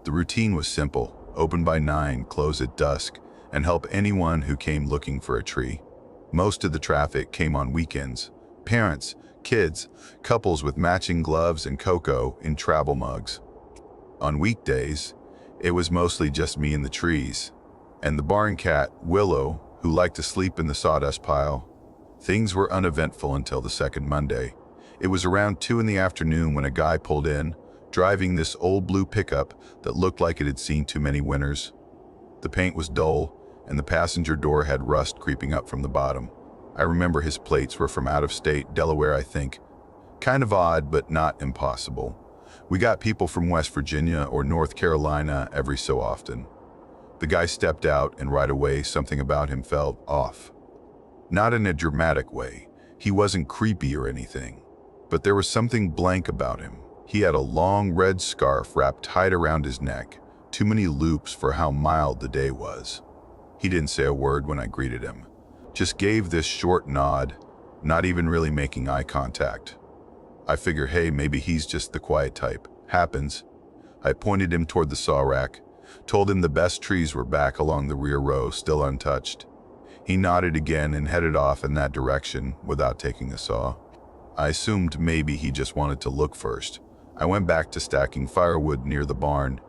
The routine was simple: open by 9, close at dusk, and help anyone who came looking for a tree. Most of the traffic came on weekends. Parents, kids, couples with matching gloves and cocoa in travel mugs. On weekdays, it was mostly just me and the trees, and the barn cat, Willow, who liked to sleep in the sawdust pile. Things were uneventful until the second Monday. It was around 2 in the afternoon when a guy pulled in, driving this old blue pickup that looked like it had seen too many winters. The paint was dull, and the passenger door had rust creeping up from the bottom. I remember his plates were from out of state, Delaware, I think. Kind of odd, but not impossible. We got people from West Virginia or North Carolina every so often. The guy stepped out, and right away something about him felt off. Not in a dramatic way. He wasn't creepy or anything. But there was something blank about him. He had a long red scarf wrapped tight around his neck, too many loops for how mild the day was. He didn't say a word when I greeted him. Just gave this short nod, not even really making eye contact. I figure, hey, maybe he's just the quiet type. Happens. I pointed him toward the saw rack, told him the best trees were back along the rear row, still untouched. He nodded again and headed off in that direction without taking a saw. I assumed maybe he just wanted to look first. I went back to stacking firewood near the barn,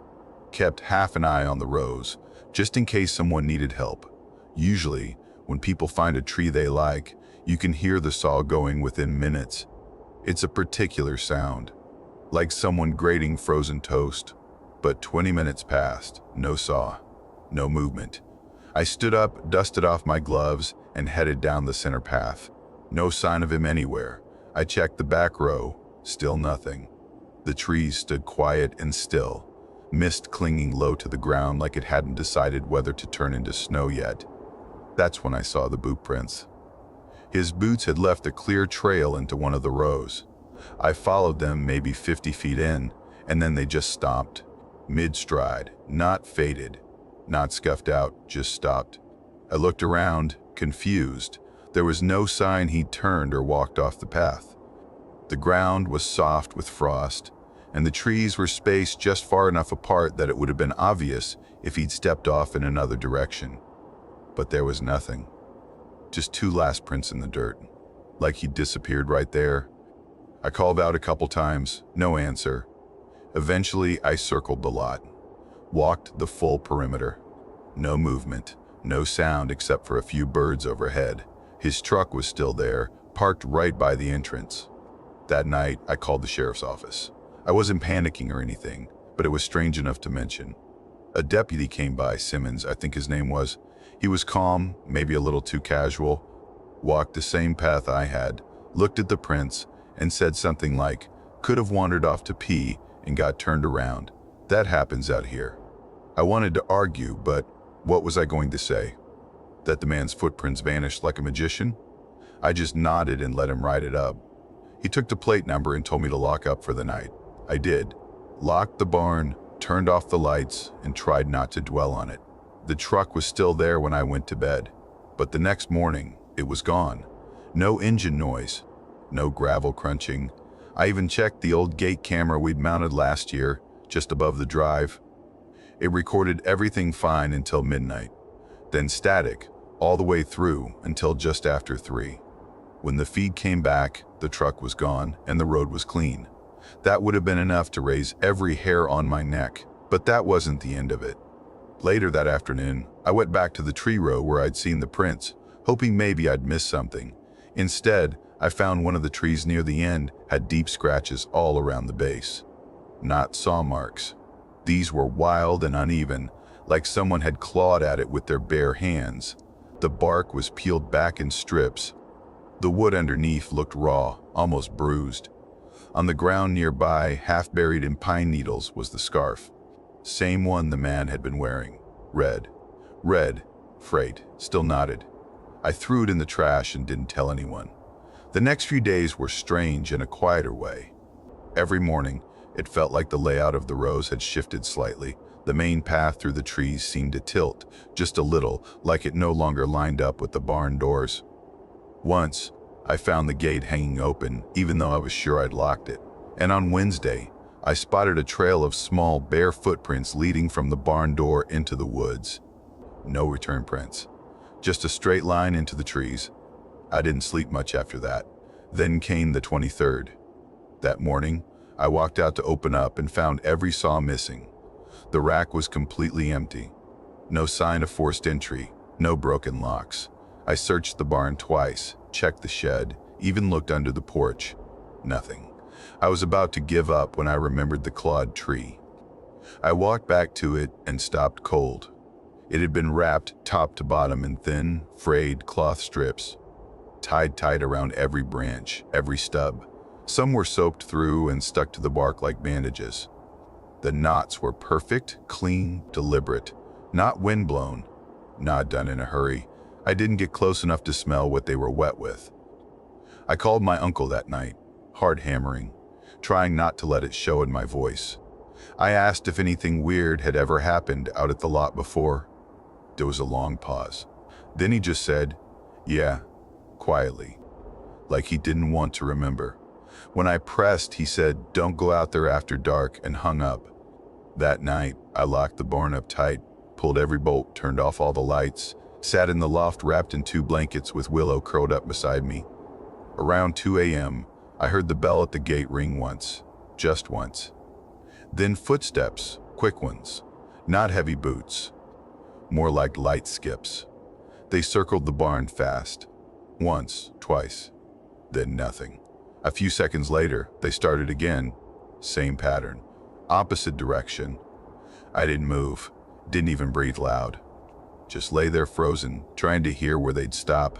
kept half an eye on the rows, just in case someone needed help. Usually, when people find a tree they like, you can hear the saw going within minutes. It's a particular sound, like someone grating frozen toast. But 20 minutes passed, no saw, no movement. I stood up, dusted off my gloves, and headed down the center path. No sign of him anywhere. I checked the back row, still nothing. The trees stood quiet and still, mist clinging low to the ground like it hadn't decided whether to turn into snow yet. That's when I saw the boot prints. His boots had left a clear trail into one of the rows. I followed them maybe 50 feet in, and then they just stopped. Mid-stride, not faded, not scuffed out, just stopped. I looked around, confused. There was no sign he'd turned or walked off the path. The ground was soft with frost, and the trees were spaced just far enough apart that it would have been obvious if he'd stepped off in another direction. But there was nothing. Just two last prints in the dirt, like he'd disappeared right there. I called out a couple times, no answer. Eventually, I circled the lot, walked the full perimeter. No movement, no sound except for a few birds overhead. His truck was still there, parked right by the entrance. That night, I called the sheriff's office. I wasn't panicking or anything, but it was strange enough to mention. A deputy came by, Simmons, I think his name was. He was calm, maybe a little too casual, walked the same path I had, looked at the prints, and said something like, "Could have wandered off to pee and got turned around. That happens out here." I wanted to argue, but what was I going to say? That the man's footprints vanished like a magician? I just nodded and let him write it up. He took the plate number and told me to lock up for the night. I did. Locked the barn, turned off the lights, and tried not to dwell on it. The truck was still there when I went to bed, but the next morning, it was gone. No engine noise, no gravel crunching. I even checked the old gate camera we'd mounted last year, just above the drive. It recorded everything fine until midnight, then static all the way through until just after 3. When the feed came back, the truck was gone and the road was clean. That would have been enough to raise every hair on my neck, but that wasn't the end of it. Later that afternoon, I went back to the tree row where I'd seen the prints, hoping maybe I'd missed something. Instead, I found one of the trees near the end had deep scratches all around the base. Not saw marks. These were wild and uneven, like someone had clawed at it with their bare hands. The bark was peeled back in strips. The wood underneath looked raw, almost bruised. On the ground nearby, half buried in pine needles, was the scarf. Same one the man had been wearing. Red. Red. Freight. Still knotted. I threw it in the trash and didn't tell anyone. The next few days were strange in a quieter way. Every morning, it felt like the layout of the rows had shifted slightly. The main path through the trees seemed to tilt, just a little, like it no longer lined up with the barn doors. Once, I found the gate hanging open, even though I was sure I'd locked it. And on Wednesday, I spotted a trail of small, bare footprints leading from the barn door into the woods. No return prints. Just a straight line into the trees. I didn't sleep much after that. Then came the 23rd. That morning, I walked out to open up and found every saw missing. The rack was completely empty. No sign of forced entry, no broken locks. I searched the barn twice, checked the shed, even looked under the porch. Nothing. I was about to give up when I remembered the clawed tree. I walked back to it and stopped cold. It had been wrapped top to bottom in thin, frayed cloth strips, tied tight around every branch, every stub. Some were soaked through and stuck to the bark like bandages. The knots were perfect, clean, deliberate. Not windblown, not done in a hurry. I didn't get close enough to smell what they were wet with. I called my uncle that night, hard hammering, trying not to let it show in my voice. I asked if anything weird had ever happened out at the lot before. There was a long pause. Then he just said, "Yeah," quietly, like he didn't want to remember. When I pressed, he said, "Don't go out there after dark," and hung up. That night, I locked the barn up tight, pulled every bolt, turned off all the lights, sat in the loft wrapped in 2 blankets with Willow curled up beside me. Around 2 a.m., I heard the bell at the gate ring once, just once. Then footsteps, quick ones, not heavy boots, more like light skips. They circled the barn fast, once, twice, then nothing. A few seconds later, they started again, same pattern, opposite direction. I didn't move, didn't even breathe loud. Just lay there frozen, trying to hear where they'd stop.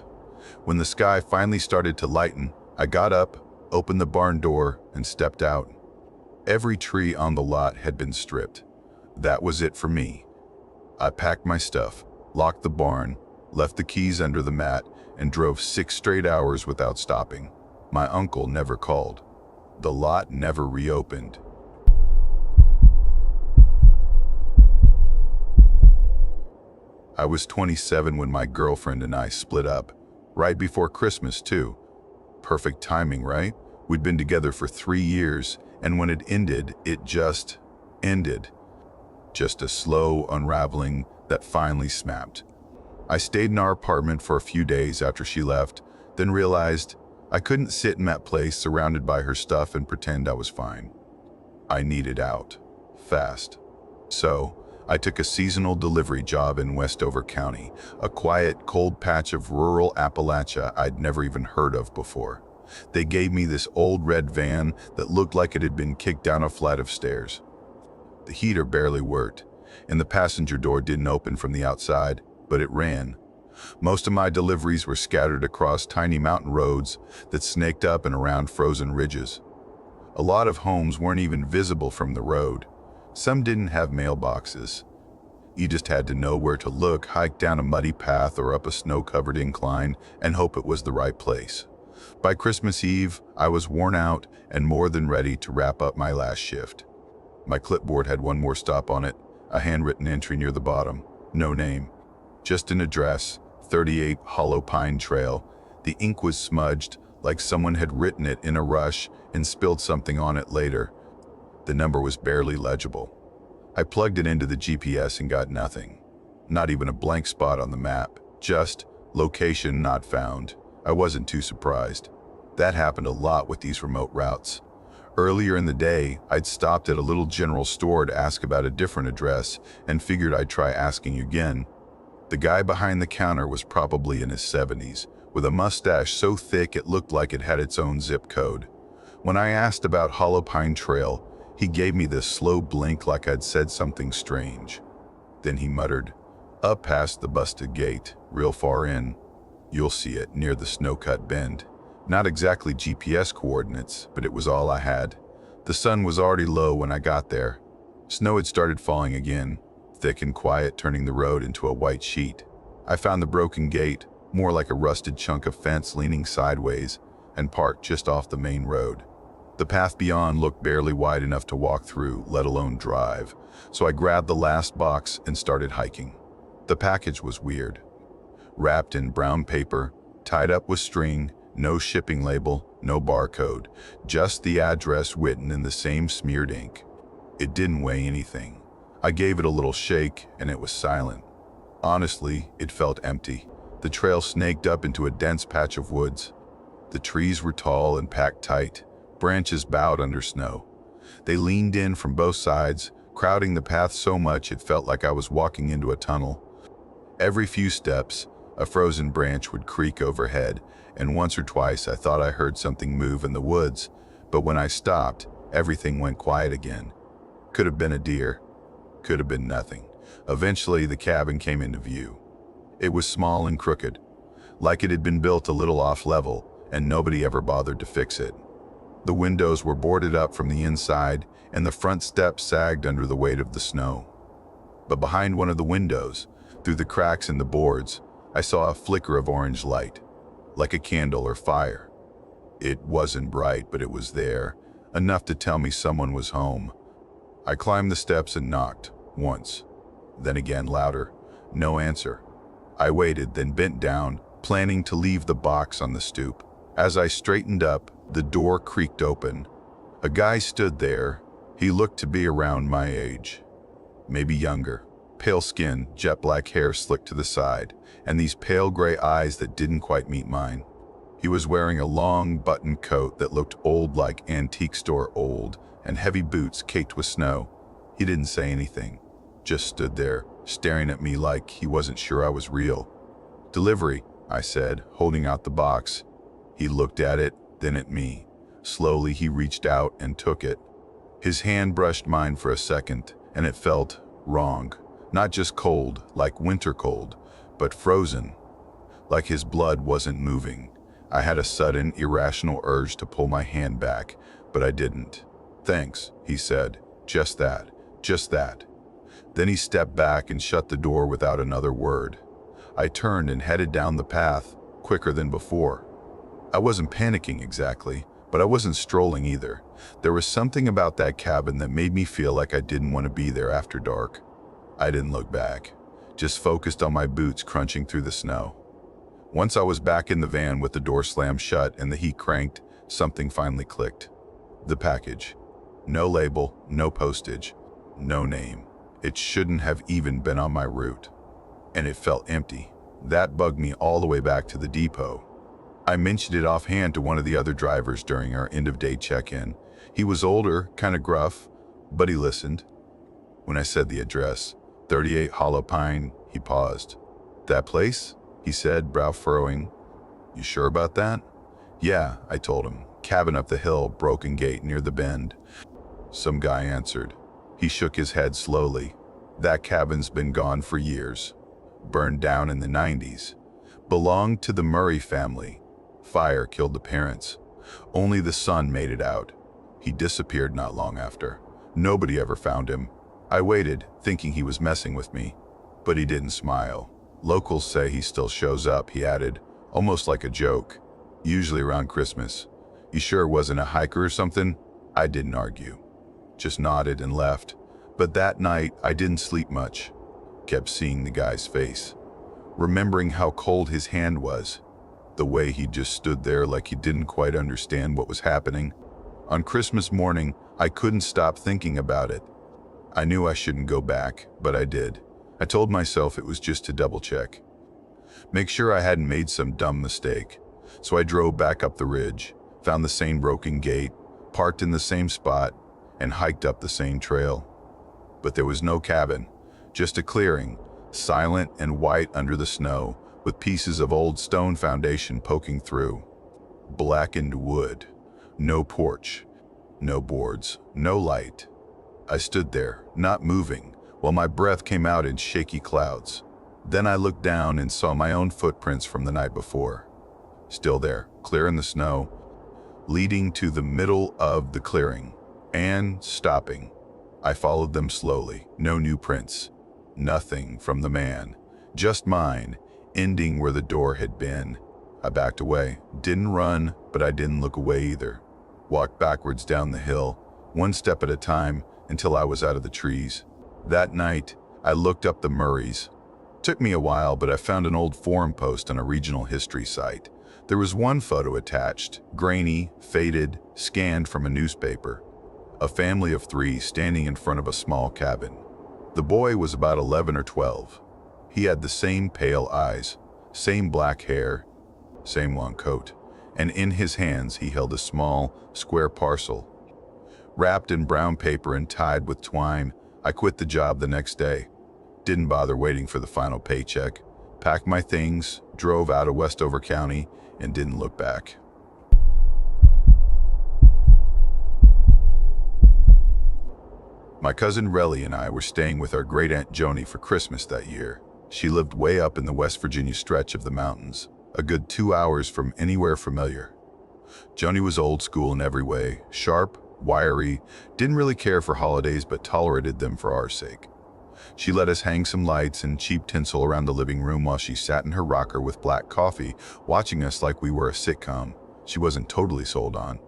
When the sky finally started to lighten, I got up, opened the barn door, and stepped out. Every tree on the lot had been stripped. That was it for me. I packed my stuff, locked the barn, left the keys under the mat, and drove 6 straight hours without stopping. My uncle never called. The lot never reopened. I was 27 when my girlfriend and I split up, right before Christmas too. Perfect timing, right? We'd been together for 3 years, and when it ended, it just ended. Just a slow unraveling that finally snapped. I stayed in our apartment for a few days after she left, then realized I couldn't sit in that place surrounded by her stuff and pretend I was fine. I needed out, fast. So, I took a seasonal delivery job in Westover County, a quiet, cold patch of rural Appalachia I'd never even heard of before. They gave me this old red van that looked like it had been kicked down a flight of stairs. The heater barely worked, and the passenger door didn't open from the outside, but it ran. Most of my deliveries were scattered across tiny mountain roads that snaked up and around frozen ridges. A lot of homes weren't even visible from the road. Some didn't have mailboxes. You just had to know where to look, hike down a muddy path or up a snow-covered incline, and hope it was the right place. By Christmas Eve, I was worn out and more than ready to wrap up my last shift. My clipboard had one more stop on it, a handwritten entry near the bottom. No name, just an address, 38 Hollow Pine Trail. The ink was smudged, like someone had written it in a rush and spilled something on it later. The number was barely legible. I plugged it into the GPS and got nothing. Not even a blank spot on the map, just location not found. I wasn't too surprised. That happened a lot with these remote routes. Earlier in the day, I'd stopped at a little general store to ask about a different address and figured I'd try asking again. The guy behind the counter was probably in his 70s, with a mustache so thick it looked like it had its own zip code. When I asked about Hollow Pine Trail, he gave me this slow blink like I'd said something strange. Then he muttered, "Up past the busted gate, real far in. You'll see it near the snow-cut bend." Not exactly GPS coordinates, but it was all I had. The sun was already low when I got there. Snow had started falling again, thick and quiet, turning the road into a white sheet. I found the broken gate, more like a rusted chunk of fence leaning sideways, and parked just off the main road. The path beyond looked barely wide enough to walk through, let alone drive, so I grabbed the last box and started hiking. The package was weird. Wrapped in brown paper, tied up with string, no shipping label, no barcode, just the address written in the same smeared ink. It didn't weigh anything. I gave it a little shake, and it was silent. Honestly, it felt empty. The trail snaked up into a dense patch of woods. The trees were tall and packed tight, branches bowed under snow. They leaned in from both sides, crowding the path so much it felt like I was walking into a tunnel. Every few steps, a frozen branch would creak overhead, and once or twice I thought I heard something move in the woods, but when I stopped, everything went quiet again. Could have been a deer. Could have been nothing. Eventually, the cabin came into view. It was small and crooked, like it had been built a little off-level, and nobody ever bothered to fix it. The windows were boarded up from the inside, and the front steps sagged under the weight of the snow. But behind one of the windows, through the cracks in the boards, I saw a flicker of orange light, like a candle or fire. It wasn't bright, but it was there, enough to tell me someone was home. I climbed the steps and knocked, once, then again louder. No answer. I waited, then bent down, planning to leave the box on the stoop. As I straightened up, the door creaked open. A guy stood there. He looked to be around my age, maybe younger. Pale skin, jet black hair slicked to the side, and these pale gray eyes that didn't quite meet mine. He was wearing a long button coat that looked old, like antique store old, and heavy boots caked with snow. He didn't say anything, just stood there, staring at me like he wasn't sure I was real. "Delivery," I said, holding out the box. He looked at it, then at me. Slowly he reached out and took it. His hand brushed mine for a second, and it felt wrong. Not just cold, like winter cold, but frozen, like his blood wasn't moving. I had a sudden, irrational urge to pull my hand back, but I didn't. "Thanks," he said. Just that. Just that. Then he stepped back and shut the door without another word. I turned and headed down the path, quicker than before. I wasn't panicking exactly, but I wasn't strolling either. There was something about that cabin that made me feel like I didn't want to be there after dark. I didn't look back, just focused on my boots crunching through the snow. Once I was back in the van with the door slammed shut and the heat cranked, something finally clicked. The package. No label, no postage, no name. It shouldn't have even been on my route. And it felt empty. That bugged me all the way back to the depot. I mentioned it offhand to one of the other drivers during our end-of-day check-in. He was older, kind of gruff, but he listened. When I said the address, 38 Hollow Pine, he paused. "That place?" he said, brow furrowing. "You sure about that?" "Yeah," I told him. "Cabin up the hill, broken gate near the bend." Some guy answered. He shook his head slowly. "That cabin's been gone for years. Burned down in the 90s. Belonged to the Murray family. Fire killed the parents. Only the son made it out. He disappeared not long after. Nobody ever found him." I waited, thinking he was messing with me, but he didn't smile. "Locals say he still shows up," he added, almost like a joke. "Usually around Christmas. You sure it wasn't a hiker or something?" I didn't argue, just nodded and left. But that night, I didn't sleep much. Kept seeing the guy's face, remembering how cold his hand was, the way he just stood there like he didn't quite understand what was happening. On Christmas morning, I couldn't stop thinking about it. I knew I shouldn't go back, but I did. I told myself it was just to double check. Make sure I hadn't made some dumb mistake. So I drove back up the ridge, found the same broken gate, parked in the same spot, and hiked up the same trail. But there was no cabin, just a clearing, silent and white under the snow, with pieces of old stone foundation poking through. Blackened wood. No porch. No boards. No light. I stood there, not moving, while my breath came out in shaky clouds. Then I looked down and saw my own footprints from the night before. Still there, clear in the snow, leading to the middle of the clearing, and stopping. I followed them slowly. No new prints. Nothing from the man. Just mine, ending where the door had been. I backed away. Didn't run, but I didn't look away either. Walked backwards down the hill, one step at a time, until I was out of the trees. That night, I looked up the Murrays. Took me a while, but I found an old forum post on a regional history site. There was one photo attached, grainy, faded, scanned from a newspaper. A family of 3 standing in front of a small cabin. The boy was about 11 or 12. He had the same pale eyes, same black hair, same long coat, and in his hands he held a small, square parcel. Wrapped in brown paper and tied with twine, I quit the job the next day. Didn't bother waiting for the final paycheck. Packed my things, drove out of Westover County, and didn't look back. My cousin Relly and I were staying with our great-aunt Joni for Christmas that year. She lived way up in the West Virginia stretch of the mountains, a good 2 hours from anywhere familiar. Joni was old school in every way, sharp, wiry, didn't really care for holidays but tolerated them for our sake. She let us hang some lights and cheap tinsel around the living room while she sat in her rocker with black coffee, watching us like we were a sitcom she wasn't totally sold on.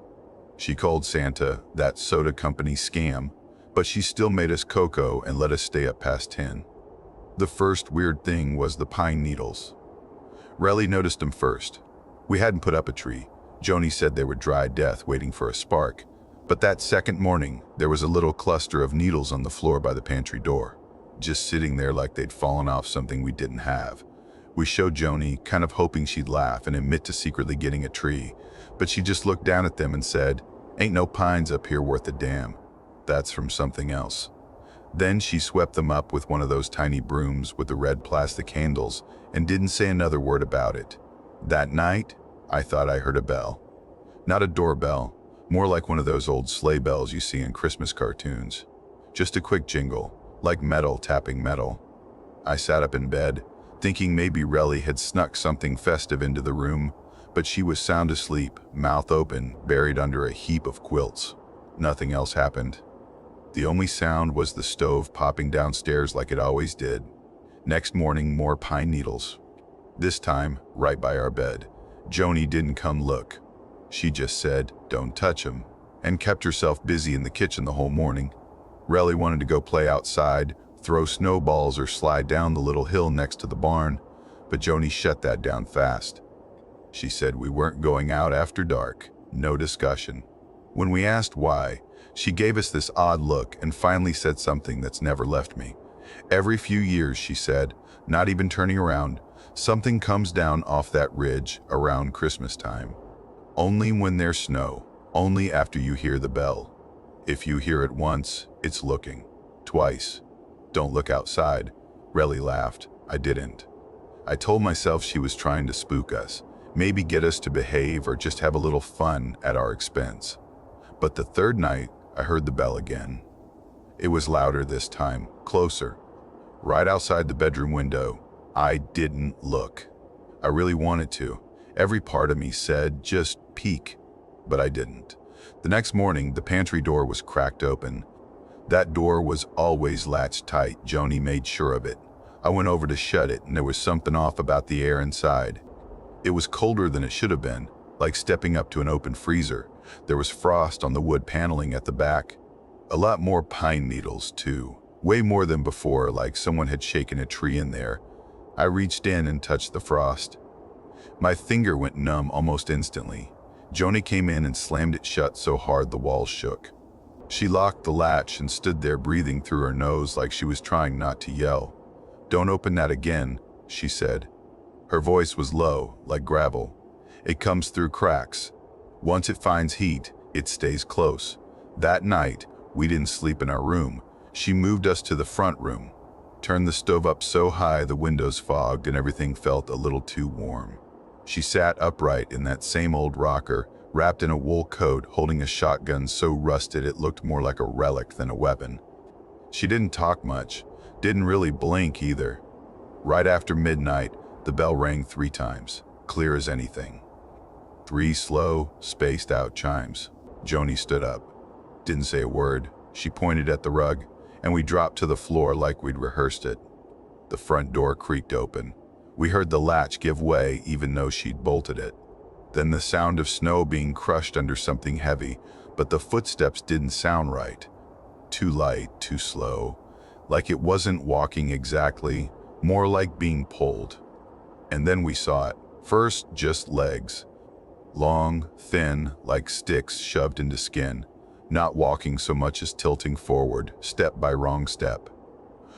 She called Santa that soda company scam, but she still made us cocoa and let us stay up past 10. The first weird thing was the pine needles. Relly noticed them first. We hadn't put up a tree. Joni said they would dry death waiting for a spark. But that second morning, there was a little cluster of needles on the floor by the pantry door, just sitting there like they'd fallen off something we didn't have. We showed Joni, kind of hoping she'd laugh and admit to secretly getting a tree, but she just looked down at them and said, "Ain't no pines up here worth a damn. That's from something else." Then she swept them up with one of those tiny brooms with the red plastic handles and didn't say another word about it. That night, I thought I heard a bell. Not a doorbell, more like one of those old sleigh bells you see in Christmas cartoons. Just a quick jingle, like metal tapping metal. I sat up in bed, thinking maybe Relly had snuck something festive into the room, but she was sound asleep, mouth open, buried under a heap of quilts. Nothing else happened. The only sound was the stove popping downstairs like it always did. Next morning, more pine needles. This time, right by our bed. Joni didn't come look. She just said, "Don't touch 'em," and kept herself busy in the kitchen the whole morning. Relly wanted to go play outside, throw snowballs or slide down the little hill next to the barn, but Joni shut that down fast. She said we weren't going out after dark. No discussion. When we asked why, she gave us this odd look and finally said something that's never left me. Every few years, she said, not even turning around, something comes down off that ridge around Christmas time. Only when there's snow, only after you hear the bell. If you hear it once, it's looking. Twice. Don't look outside. Relly laughed. I didn't. I told myself she was trying to spook us, maybe get us to behave or just have a little fun at our expense. But the third night, I heard the bell again. It was louder this time, closer. Right outside the bedroom window. I didn't look. I really wanted to. Every part of me said, just peek, but I didn't. The next morning, the pantry door was cracked open. That door was always latched tight. Joni made sure of it. I went over to shut it, and there was something off about the air inside. It was colder than it should have been, like stepping up to an open freezer. There was frost on the wood paneling at the back. A lot more pine needles, too. Way more than before, like someone had shaken a tree in there. I reached in and touched the frost. My finger went numb almost instantly. Joni came in and slammed it shut so hard the walls shook. She locked the latch and stood there breathing through her nose like she was trying not to yell. "Don't open that again," she said. Her voice was low, like gravel. "It comes through cracks. Once it finds heat, it stays close." That night, we didn't sleep in our room. She moved us to the front room, turned the stove up so high the windows fogged and everything felt a little too warm. She sat upright in that same old rocker, wrapped in a wool coat, holding a shotgun so rusted it looked more like a relic than a weapon. She didn't talk much, didn't really blink either. Right after midnight, the bell rang 3 times, clear as anything. 3 slow, spaced-out chimes. Joni stood up. Didn't say a word. She pointed at the rug, and we dropped to the floor like we'd rehearsed it. The front door creaked open. We heard the latch give way even though she'd bolted it. Then the sound of snow being crushed under something heavy, but the footsteps didn't sound right. Too light, too slow. Like it wasn't walking exactly, more like being pulled. And then we saw it. First, just legs. Long, thin, like sticks shoved into skin. Not walking so much as tilting forward, step by wrong step.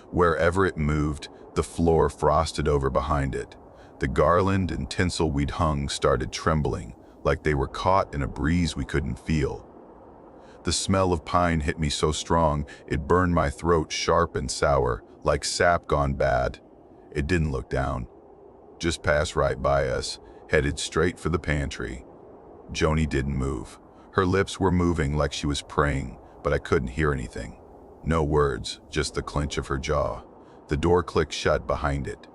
Wherever it moved, the floor frosted over behind it. The garland and tinsel we'd hung started trembling, like they were caught in a breeze we couldn't feel. The smell of pine hit me so strong, it burned my throat sharp and sour, like sap gone bad. It didn't look down. Just passed right by us, headed straight for the pantry. Joni didn't move. Her lips were moving like she was praying, but I couldn't hear anything. No words, just the clench of her jaw. The door clicked shut behind it.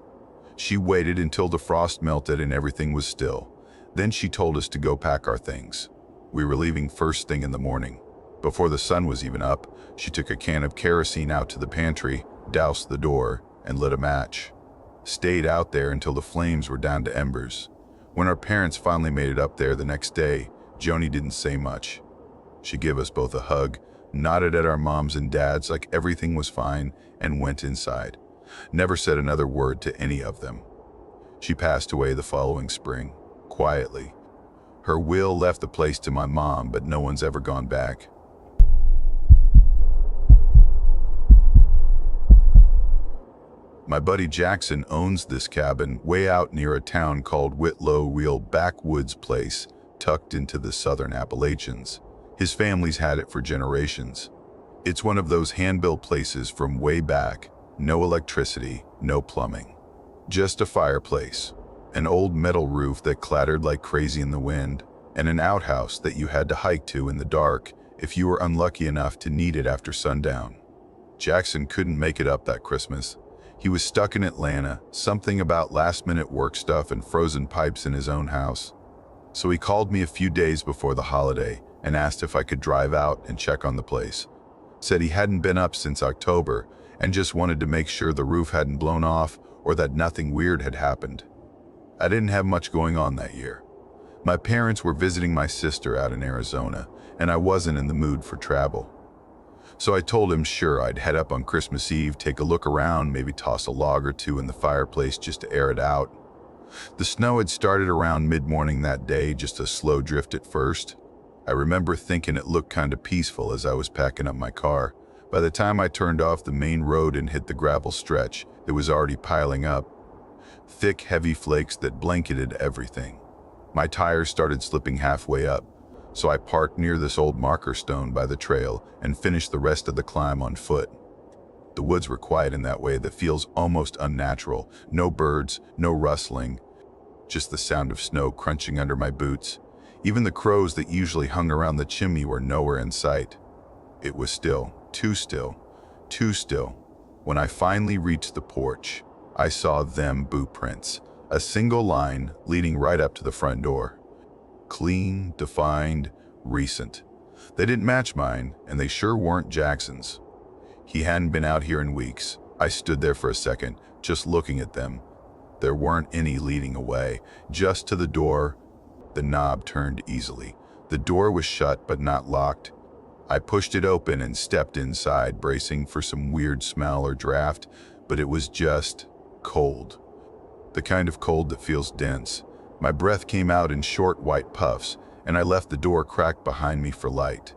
She waited until the frost melted and everything was still. Then she told us to go pack our things. We were leaving first thing in the morning. Before the sun was even up, she took a can of kerosene out to the pantry, doused the door, and lit a match. Stayed out there until the flames were down to embers. When our parents finally made it up there the next day, Joni didn't say much. She gave us both a hug, nodded at our moms and dads like everything was fine, and went inside. Never said another word to any of them. She passed away the following spring, quietly. Her will left the place to my mom, but no one's ever gone back. My buddy Jackson owns this cabin way out near a town called Whitlow, real backwoods place tucked into the southern Appalachians. His family's had it for generations. It's one of those hand-built places from way back. No electricity, no plumbing. Just a fireplace, an old metal roof that clattered like crazy in the wind, and an outhouse that you had to hike to in the dark if you were unlucky enough to need it after sundown. Jackson couldn't make it up that Christmas. He was stuck in Atlanta, something about last-minute work stuff and frozen pipes in his own house. So he called me a few days before the holiday and asked if I could drive out and check on the place. Said he hadn't been up since October and just wanted to make sure the roof hadn't blown off or that nothing weird had happened. I didn't have much going on that year. My parents were visiting my sister out in Arizona, and I wasn't in the mood for travel. So I told him sure, I'd head up on Christmas Eve, take a look around, maybe toss a log or two in the fireplace just to air it out. The snow had started around mid-morning that day, just a slow drift at first. I remember thinking it looked kind of peaceful as I was packing up my car. By the time I turned off the main road and hit the gravel stretch, it was already piling up. Thick, heavy flakes that blanketed everything. My tires started slipping halfway up, so I parked near this old marker stone by the trail and finished the rest of the climb on foot. The woods were quiet in that way that feels almost unnatural. No birds, no rustling, just the sound of snow crunching under my boots. Even the crows that usually hung around the chimney were nowhere in sight. It was still, too still, too still. When I finally reached the porch, I saw them boot prints, a single line leading right up to the front door. Clean, defined, recent. They didn't match mine, and they sure weren't Jackson's. He hadn't been out here in weeks. I stood there for a second, just looking at them. There weren't any leading away, just to the door. The knob turned easily. The door was shut but not locked. I pushed it open and stepped inside, bracing for some weird smell or draft, but it was just cold. The kind of cold that feels dense. My breath came out in short white puffs, and I left the door cracked behind me for light.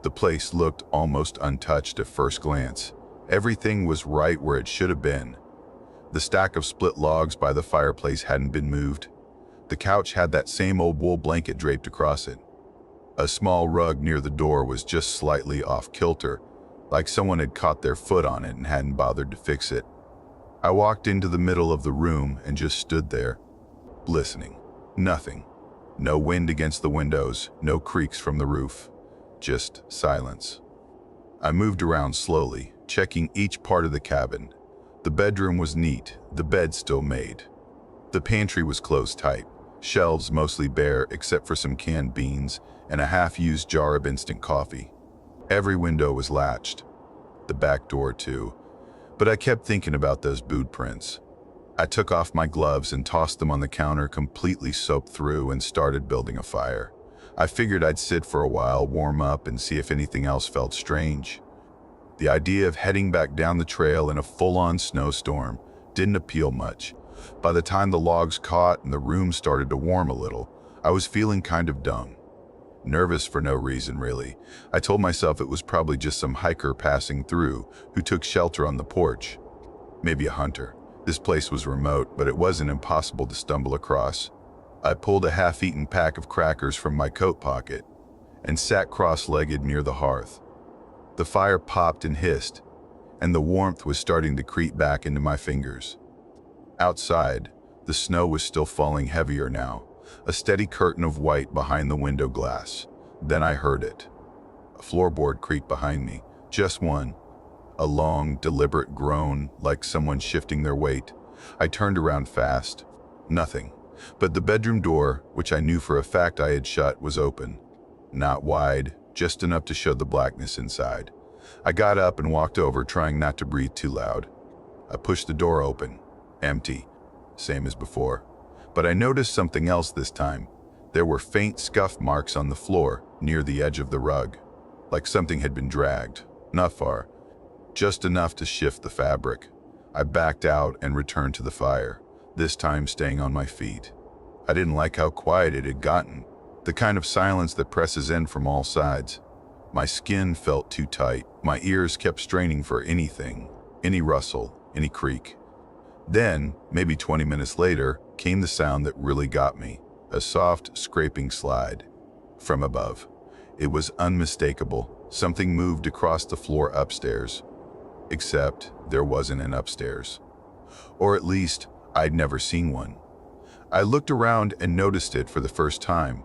The place looked almost untouched at first glance. Everything was right where it should have been. The stack of split logs by the fireplace hadn't been moved. The couch had that same old wool blanket draped across it. A small rug near the door was just slightly off kilter, like someone had caught their foot on it and hadn't bothered to fix it. I walked into the middle of the room and just stood there, listening. Nothing. No wind against the windows, no creaks from the roof. Just silence. I moved around slowly, checking each part of the cabin. The bedroom was neat, the bed still made. The pantry was closed tight, shelves mostly bare except for some canned beans and a half-used jar of instant coffee. Every window was latched. The back door too. But I kept thinking about those boot prints. I took off my gloves and tossed them on the counter, completely soaked through, and started building a fire. I figured I'd sit for a while, warm up, and see if anything else felt strange. The idea of heading back down the trail in a full-on snowstorm didn't appeal much. By the time the logs caught and the room started to warm a little, I was feeling kind of dumb. Nervous for no reason, really. I told myself it was probably just some hiker passing through who took shelter on the porch. Maybe a hunter. This place was remote, but it wasn't impossible to stumble across. I pulled a half-eaten pack of crackers from my coat pocket and sat cross-legged near the hearth. The fire popped and hissed, and the warmth was starting to creep back into my fingers. Outside, the snow was still falling heavier now, a steady curtain of white behind the window glass. Then I heard it. A floorboard creaked behind me, just one. A long, deliberate groan, like someone shifting their weight. I turned around fast. Nothing. But the bedroom door, which I knew for a fact I had shut, was open. Not wide, just enough to show the blackness inside. I got up and walked over, trying not to breathe too loud. I pushed the door open. Empty. Same as before. But I noticed something else this time. There were faint scuff marks on the floor near the edge of the rug, like something had been dragged. Not far. Just enough to shift the fabric. I backed out and returned to the fire, this time staying on my feet. I didn't like how quiet it had gotten, the kind of silence that presses in from all sides. My skin felt too tight. My ears kept straining for anything, any rustle, any creak. Then, maybe 20 minutes later, came the sound that really got me, a soft, scraping slide from above. It was unmistakable. Something moved across the floor upstairs. Except there wasn't an upstairs. Or at least, I'd never seen one. I looked around and noticed it for the first time.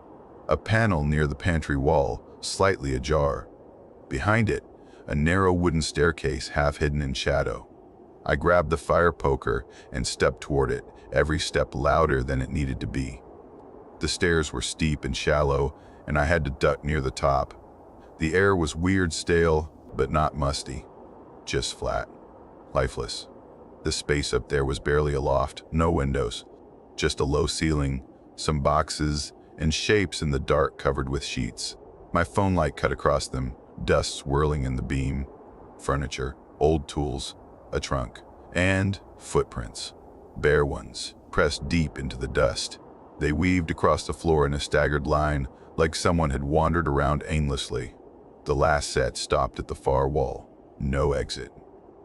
A panel near the pantry wall, slightly ajar. Behind it, a narrow wooden staircase half hidden in shadow. I grabbed the fire poker and stepped toward it, every step louder than it needed to be. The stairs were steep and shallow, and I had to duck near the top. The air was weird, stale, but not musty. Just flat. Lifeless. The space up there was barely a loft, no windows. Just a low ceiling, some boxes, and shapes in the dark covered with sheets. My phone light cut across them, dust swirling in the beam. Furniture, old tools, a trunk, and footprints. Bare ones, pressed deep into the dust. They weaved across the floor in a staggered line, like someone had wandered around aimlessly. The last set stopped at the far wall. No exit.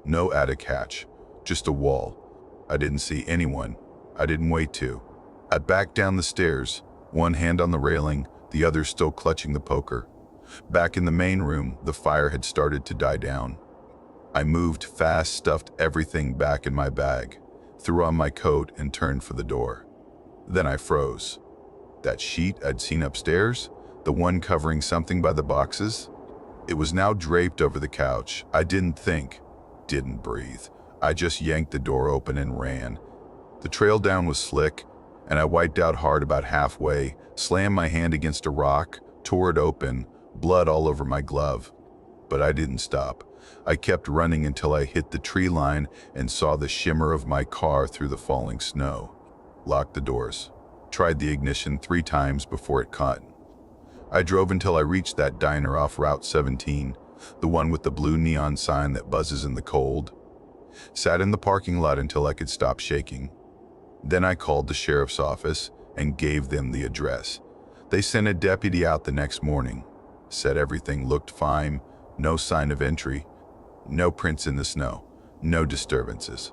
No attic hatch. Just a wall. I didn't see anyone. I didn't wait to. I backed down the stairs, one hand on the railing, the other still clutching the poker. Back in the main room, the fire had started to die down. I moved fast, stuffed everything back in my bag, threw on my coat, and turned for the door. Then I froze. That sheet I'd seen upstairs, the one covering something by the boxes, it was now draped over the couch. I didn't think, didn't breathe. I just yanked the door open and ran. The trail down was slick, and I wiped out hard about halfway, slammed my hand against a rock, tore it open, blood all over my glove. But I didn't stop. I kept running until I hit the tree line and saw the shimmer of my car through the falling snow. Locked the doors. Tried the ignition 3 times before it caught. I drove until I reached that diner off Route 17, the one with the blue neon sign that buzzes in the cold. Sat in the parking lot until I could stop shaking. Then I called the sheriff's office and gave them the address. They sent a deputy out the next morning. Said everything looked fine, no sign of entry, no prints in the snow, no disturbances.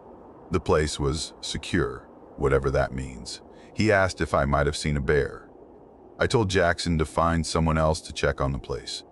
The place was secure, whatever that means. He asked if I might have seen a bear. I told Jackson to find someone else to check on the place.